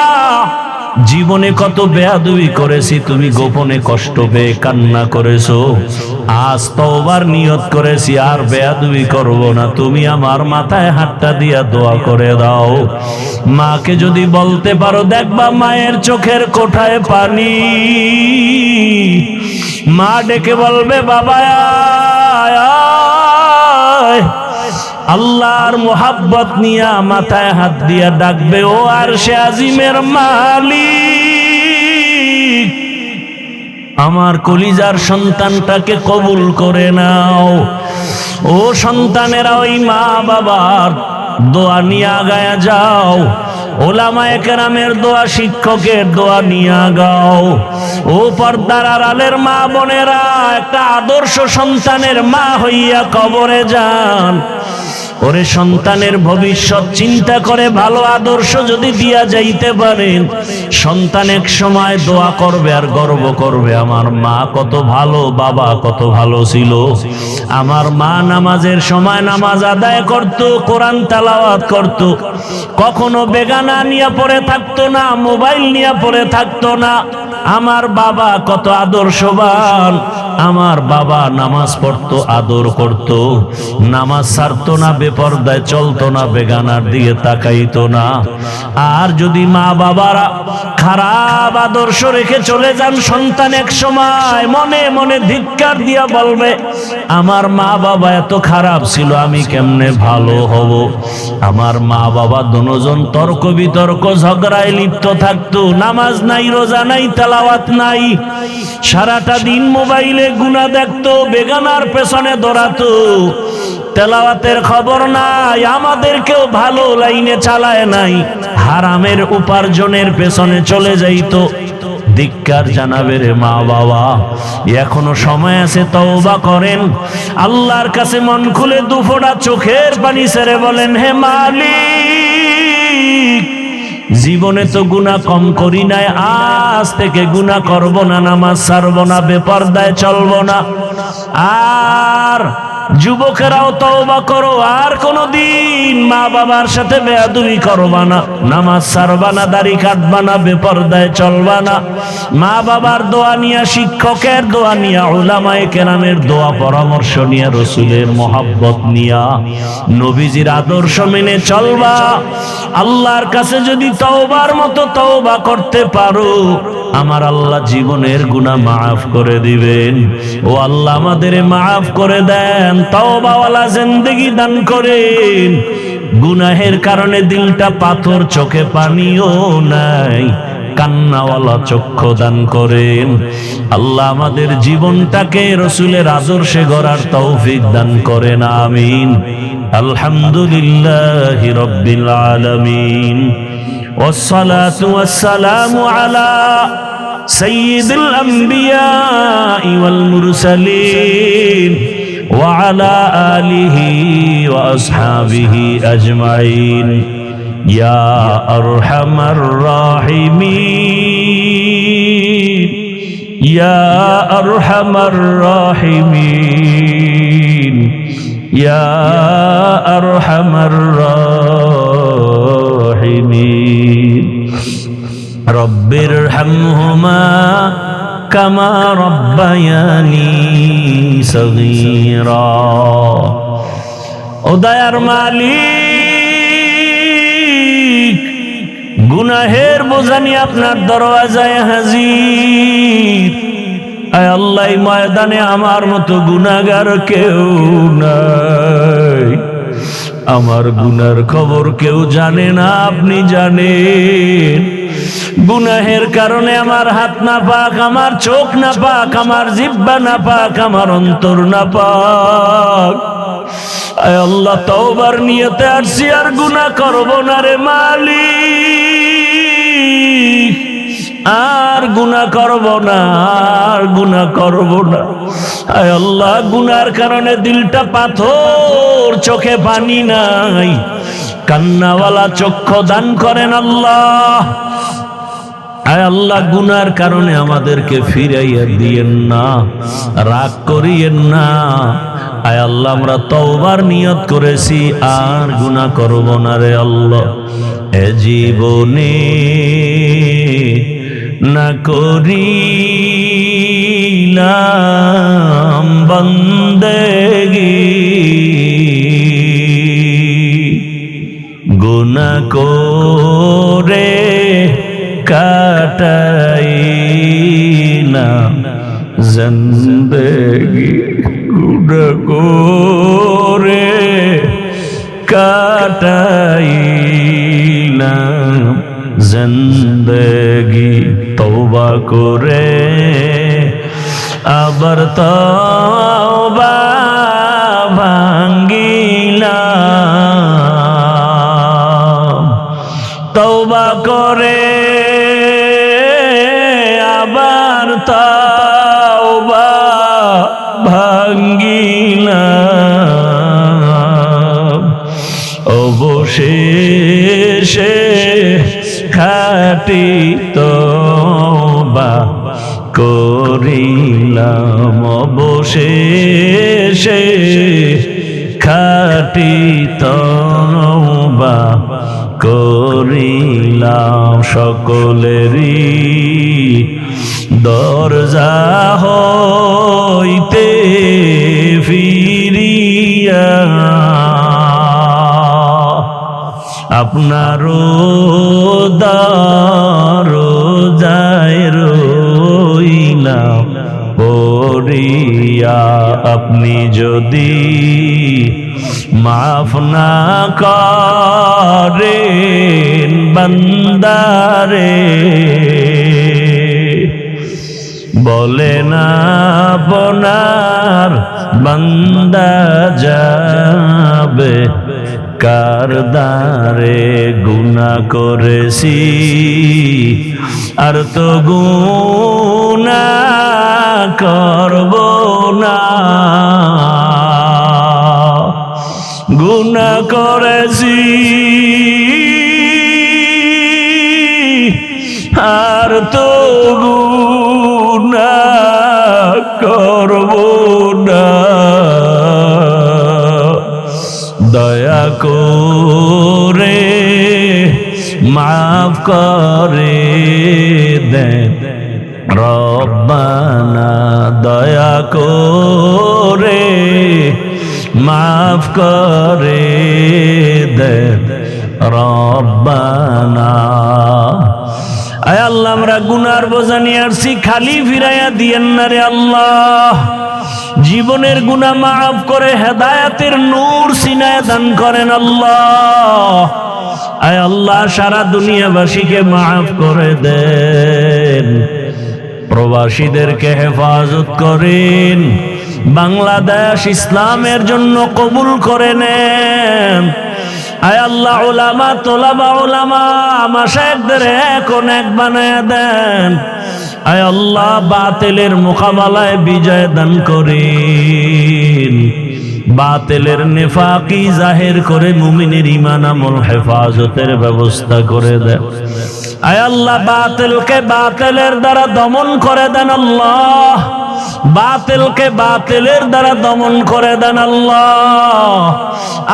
S1: জীবনে কত বেয়াদবি করেছি, তুমি গোপনে কষ্ট পেয়ে কান্না করেছো। আজ তওবার নিয়ত করেছি, আর বেয়াদবি করব না। তুমি আমার মাথায় হাতটা দিয়া দোয়া করে দাও। মাকে যদি বলতে পারো, দেখবা মায়ের চোখের কোঠায় পানি। মা ডেকে বলবে, বাবা আয় আয়। আল্লাহর মোহাব্বত নিয়া মাথায় হাত দিয়া ডাকবে, ও আরশে আজিমের মালিক, আমার কলিজার সন্তানটাকে কবুল করে নাও। ও সন্তানেরা, ওই মা বাবার দোয়া নিয়ে আগায়া যাও। ওলামায়ে কেরামের দোয়া, শিক্ষকের দোয়া নিয়ে গাও। ও পর্দার আড়ালের মা বোনেরা, একটা আদর্শ সন্তানের মা হইয়া কবরে যান। ওরে সন্তানের ভবিষ্যৎ চিন্তা করে ভালো আদর্শ যদি দিয়া যাইতে পারেন, সন্তান এক সময় দোয়া করবে আর গর্ব করবে, আমার মা কত ভালো, বাবা কত ভালো ছিল। আমার মা নামাজের সময় নামাজ আদায় করত, কোরআন তেলাওয়াত করত, কখনো বেগানা নিয়ে পড়ে থাকতো না, মোবাইল নিয়ে পড়ে থাকতো না। আমার বাবা কত আদর্শবান, আমার বাবা নামাজ পড়তো, আদর করত, নামাজ ছাড়তো না, বেপরদায় চলতো না, বেগানার দিকে তাকাইতো না। আর যদি মা বাবারা খারাপ আদর্শ রেখে চলে যান, সন্তান এক সময় মনে মনে ধিক্কার দিয়া বলবে, আমার মা বাবা এত খারাপ ছিল, আমি কেমনে ভালো হব। আমার মা বাবা দুজন তর্ক বিতর্ক ঝগড়ায় লিপ্ত থাকতো, নামাজ নাই, রোজা নাই, তেলাওয়াত নাই, সারাটা দিন মোবাইলে গুনাহ দেখতো, বেগানার পেছনে দৌড়াতো, তেলাওয়াতের খবর নাই, আমাদেরকেও ভালো লাইনে চালায় নাই, হারামের উপার্জনের পেছনে চলে যাইতো। ধিক্কার জানাবে রে মা বাবা, এখনো সময় আছে, তওবা করেন, আল্লাহর কাছে মন খুলে দুফোঁটা চোখের পানি ছেড়ে বলেন, হে মালিক, জীবনে তো গুনাহ কম করি নাই, আজ থেকে গুনাহ করব না, নামাজ ছাড়ব না, বেপরদায় চলব না, আর যুবকেরাও তওবা করো, আর কোনদিন মা বাবার সাথে বেয়াদবি করবা না, নামাজ ছাড়বা না, দাড়ি কাটবা না, বেপরদায় চলবা না। মা বাবার দোয়া নিয়া, শিক্ষকের দোয়া নিয়া, উলামায়ে কেরামের দোয়া পরামর্শ নিয়া, রসুলের মহাব্বত নিয়া, নবীজির আদর্শ মেনে চলবা। আল্লাহর কাছে যদি তওবার মতো তওবা করতে পারো, আমার আল্লাহ জীবনের গুনাহ মাফ করে দিবেন। ও আল্লাহ আমাদের মাফ করে দেন, তওবাওয়ালা জিন্দেগি দান করেন। গুনাহের কারণে দিলটা পাথর, চোখে পানিও নাই, কান্নাওয়ালা চক্ষু দান করেন। আল্লাহ আমাদের জীবনটাকে রসুলের আদর্শে গড়ার তৌফিক দান করেন, আমিন। আলহামদুলিল্লাহি রাব্বিল আলামিন, والصلاة والسلام على سيد الأنبياء والمرسلين وعلى آله وأصحابه أجمعين يا أرحم الراحمين يا أرحم الراحمين يا أرحم الراحمين رب ارحمهما كما ربياني صغيرا ও দয়ার মালিক, গুনাহের বোঝা নিয়ে আপনার দরওয়াজায় হাজির। আয় আল্লাহ, এই ময়দানে আমার মতো গুনাহগার কেউ নাই। আমার গুনার খবর কেউ জানে না, আপনি জানেন। গুনাহের কারণে আমার হাত না পাক, আমার চোখ না পাক, আমার জিহ্বা না পাক, আমার অন্তর না পাক। আয় আল্লাহ, তওবার নিয়তে আসছি, আর গুনাহ করব না রে মালিক, আর গুনাহ করব না, আর গুনাহ করব না। আয় আল্লাহ, গুনার কারণে দিলটা পাথর, চোখে পানি নাই, কান্নাওয়ালা চক্ষু দান করেন আল্লাহ। আয় আল্লাহ, গুনার কারণে আমাদেরকে ফিরাইয়া দিয়েন না, রাগ করিয়েন না। আয় আল্লাহ, আমরা তওবার নিয়ত করেছি, আর গুনাহ করব না রে আল্লাহ। এ জীবনে না করিলাম বন্দেগি, গুনাহ করে কাটাইলাম জিন্দেগি, গুনাহ করে কাটাইলাম জিন্দেগি। তওবা করে আবার তওবা ভাঙ্গিলাম, তওবা করে আবার তওবা ভাঙ্গিলাম। অবশেষে খাঁটি তওবা করিলাম, অবশেষে খাঁটি তওবা করিলাম। সকলেরই দরজা হইতে ফিরিয়া আপনারও দরজায় রইলাম পড়িয়া। আপনি যদি মাফ না করেন বান্দারে, বলে না আপনার বান্দা যাবে কার দ্বারে। গুনাহ করেছি আর তো গুনাহ করব না, গুনাহ করেছি আর তো গুনাহ করব না। করে মাফ করে দেন রব্বানা দয়া করে মাফ করে দেন রব্বানা। আয় আল্লাহ আমরা গুনার বোঝা নিয়ে আসছি, খালি ফিরাইয়া দিয়েন না রে আল্লাহ। জীবনের গুনাহ মাফ করে হেদায়েতের নূর সিনায় দান করেন আল্লাহ। আয় আল্লাহ সারা দুনিয়াবাসীকে মাফ করে দেন, প্রবাসীদেরকে হেফাজত করেন, বাংলাদেশ ইসলামের জন্য কবুল করে নেন। আয় আল্লাহ উলামা তোলাবা উলামা মাশায়েখদের এখন এক বানায়া দেন। আয় আল্লাহ বাতিলের মোকাবেলায় বিজয় দান করেন, বাতিলের নেফাকি জাহির করে মুমিনের ঈমান আমল হেফাজতের ব্যবস্থা করে দেন। আয় আল্লাহ বাতিলকে বাতিলের দ্বারা দমন করে দেন আল্লাহ, বাতিলকে বাতিলের দ্বারা দমন করে দেন আল্লাহ।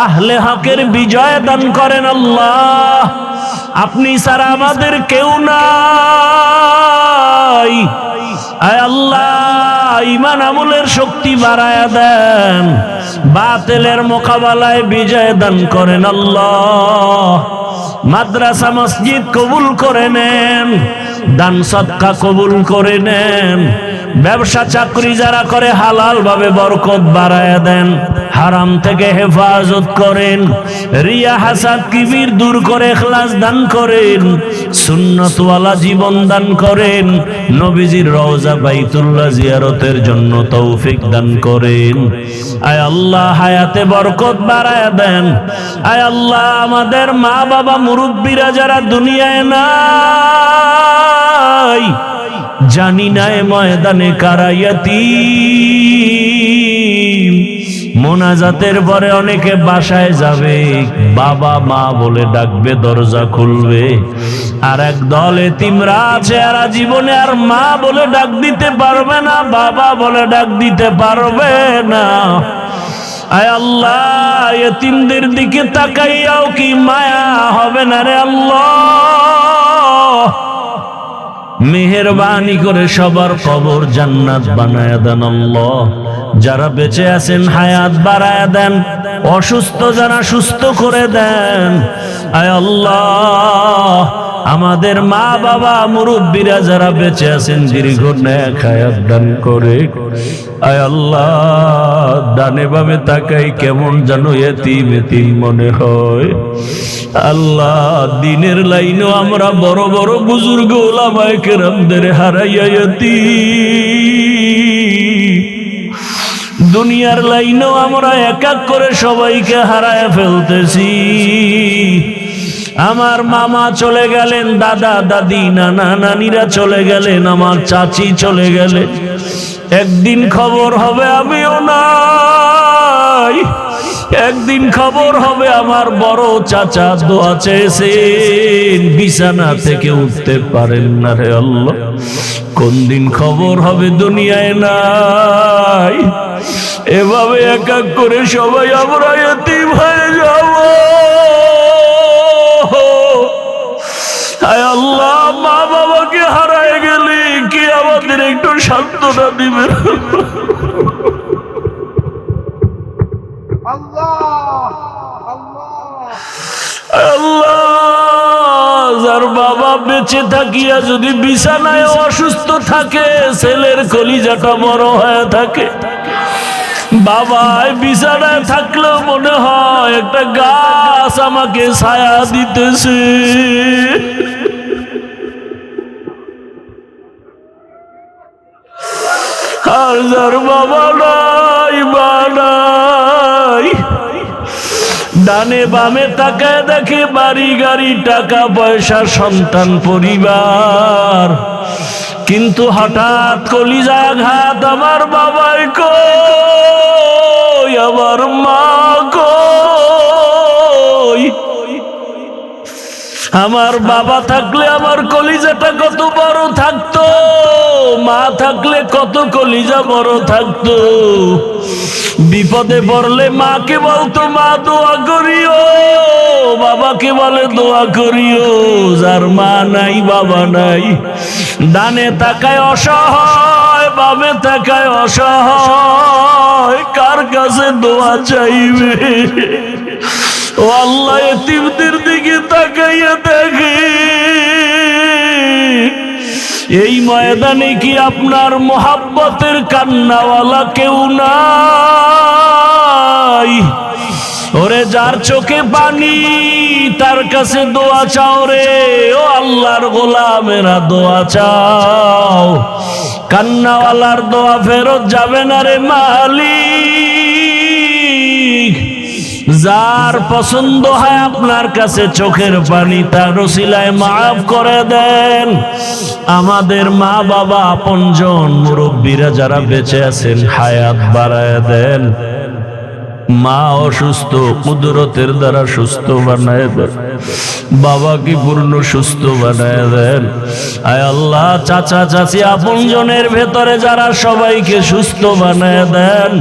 S1: আহলে হকের বিজয় দান করেন আল্লাহ। আপনি ছাড়া আমাদের কেউ নাই। আয় আল্লাহ ঈমান আমলের শক্তি বাড়ায়া দেন, বাতিলের মোকাবেলায় বিজয় দান করেন আল্লাহ। মাদ্রাসা মসজিদ কবুল করে নেন, দান সদকা কবুল করে নেন, ব্যবসা চাকরি যারা করে হালাল ভাবে বরকত বাড়ায়া দেন, হারাম থেকে হেফাজত করেন, রিয়া হাসাদ কিবির দূর করে ইখলাস দান করেন, সুন্নাতওয়ালা জীবন দান করেন, নবীজির রওজা বাইতুল্লাহ জিয়ারতের জন্য তৌফিক দান করেন। আয় আল্লাহ হায়াতে বরকত বাড়ায়া দেন। আয় আল্লাহ আমাদের মা বাবা মুরব্বীরা যারা দুনিয়ায় নাই, জানি না এ ময়দানে কারা ইয়াতীম, মোনাজাতের পরে অনেকে বাসায় যাবে, বাবা মা বলে ডাকবে, দরজা খুলবে। আর এক দল এতিমরা আছে, এরা জীবনে আর মা বলে ডাক দিতে পারবে না, বাবা বলে ডাক দিতে পারবে না। আয় আল্লাহ এতিমদের দিকে তাকাইয়াও কি মায়া হবে না রে আল্লাহ? মেহেরবানি করে সবার কবর জান্নাত বানায়া দেন আল্লাহ। যারা বেঁচে আছেন হায়াত বাড়ায়া দেন, অসুস্থ যারা সুস্থ করে দেন। আয় আল্লাহ আমাদের মা বাবা মুরব্বীরা যারা বেঁচে আছেন দীর্ঘ নেক হায়াত দান করে। আয় আল্লাহ ডানে বামে তাকাই কেমন যেন এতিম এতিম মনে হয়। আল্লাহ দিনের লাইনেও আমরা বড় বড় বুজুর্গ ওলামায়ে কেরামদের হারাইয়া এতিম, দুনিয়ার লাইনেও আমরা এক এক করে সবাইকে হারায় ফেলতেছি। আমার মামা চলে গেলেন, দাদা দাদি নানা নানিরা চলে গেলেন, আমার চাচি চলে গেলেন। একদিন খবর হবে আমিও নাই, একদিন খবর হবে আমার বড় চাচা দোয়া চেয়েছেন, বিছানা থেকে উঠতে পারেন না রে আল্লাহ। কোন দিন খবর হবে দুনিয়ায় নাই। এভাবে এক এক করে সবাই আমরা এতিম হয়ে যাব। হায় আল্লাহ মা বাবাকে হারায় গেলে কি আমাদের একটু সান্ত্বনা দিবেন? আল্লাহ যার বাবা বেঁচে থাকিয়া যদি বিছানায় অসুস্থ থাকে, ছেলের কলিজাটা বড় হয়ে থাকে, বাবাই বিছানায় থাকলেও মনে হয় একটা গাছ আমাকে ছায়া দিতেছে। আর যার বাবা নাই মা নাই, ডানে বামে তাকায় দেখে বাড়ি গাড়ি টাকা পয়সা সন্তান পরিবার, কিন্তু হঠাৎ কলিজা আঘাত, আমার বাবাই কই, আমার মা কই। আমার বাবা থাকলে আমার কলিজাটা কত বড় থাকতো, মা থাকলে কত কলিজা বড় থাকতো। বিপদে পড়লে মাকে বলতো মা দোয়া করিও, বাবাকে বলে দোয়া করিও। যার মা নাই বাবা নাই, ডানে তাকায় অসহায়, বামে তাকায় অসহায়, কার কাছে দোয়া চাইবে? ও আল্লাহ, এতিমদের দিকে তাকাইয়া দেখে এই ময়দানে কি আপনার মোহাব্বতের কান্নাওয়ালা কেউ নাই? ওরে যার চোখে পানি তার কাছে দোয়া চাও রে, ও আল্লাহর গোলামেরা দোয়া চাও। কান্নাওয়ালার দোয়া ফেরত যাবে না রে মালিক। যার পছন্দ হয় আপনার কাছে চোখের পানি, তার ওসিলায় মাফ করে দেন। আমাদের মা বাবা আপনজন মুরব্বীরা যারা বেঁচে আছেন হায়াত বাড়ায় দেন। মা অসুস্থ, কুদরতের দ্বারা সুস্থ বানায় দেন। বাবাকে পূর্ণ সুস্থ বানায় দেন। আয় আল্লাহ, চাচা চাচি আপনজনের ভেতরে যারা, সবাইকে সুস্থ বানায় দেন।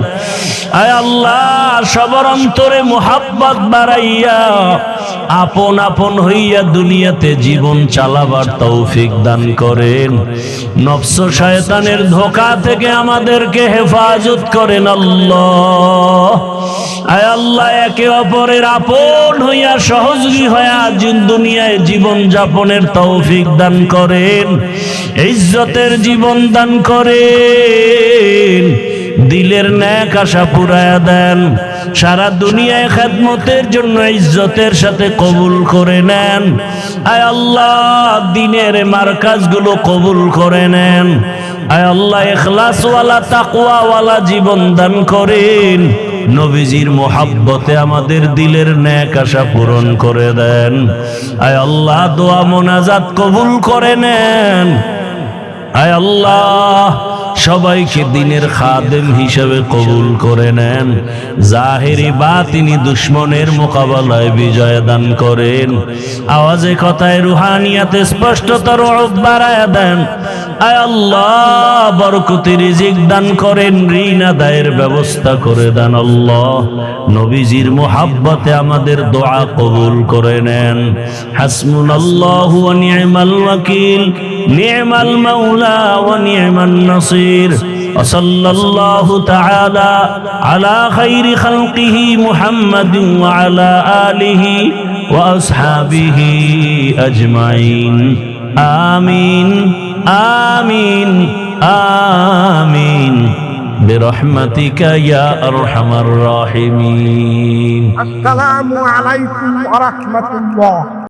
S1: আয় আল্লাহ, সবার অন্তরে মুহাব্বত বাড়াইয়া আপন আপন হইয়া দুনিয়াতে জীবন চালাবার তৌফিক দান করেন। নফস শয়তানের ধোঁকা থেকে আমাদেরকে হেফাজত করেন আল্লাহ। আয় আল্লাহ, একে অপরের আপন হইয়া সহযোগী হইয়া দুনিয়ায় জীবন যাপনের তৌফিক দান করেন। ইজ্জতের জীবন দান করেন। দিলের নেক আশা পুরায়া দেন। সারা দুনিয়ায় খেদমতের জন্য ইজ্জতের সাথে কবুল করে নেন। আয় আল্লাহ, দিনের মারকাজগুলো কবুল করে নেন। আয় আল্লাহ, ইখলাসওয়ালা তাকওয়াওয়ালা জীবন দান করেন। নবীজির মোহাব্বতে আমাদের দিলের নেক আশা পূরণ করে দেন। আয় আল্লাহ, দোয়া মোনাজাত কবুল করে নেন। আয় আল্লাহ, সবাইকে দিনের খাদেম হিসেবে কবুল করে নেন। জাহেরি বাতিনি দুশ্মনের মোকাবেলায় বিজয় দান করেন। আওয়াজে কথায় রুহানিয়াতে স্পষ্টতর বাড়ায় দেন। আয় আল্লাহ, বরকতি রিজিক দান করেন। ঋণ আদায়ের ব্যবস্থা করে দেন আল্লাহ। নবীজির মোহাব্বতে আমাদের দোয়া কবুল করে নেন। হাসবুনাল্লাহু ওয়া নি'মাল ওয়াকিল, নি'মাল মাওলা ওয়া নি'মান নাসির। ওয়াসাল্লাল্লাহু তাআলা আলা খাইরি খালকিহি মুহাম্মাদিন ওয়া আলা আলিহি ওয়া আসহাবিহি আজমাইন। আমিন আমিন আমিন বিরহমাতিকা ইয়া আরহামার রাহিমিন।
S2: আসসালামু আলাইকুম ওয়া রাহমাতুল্লাহ।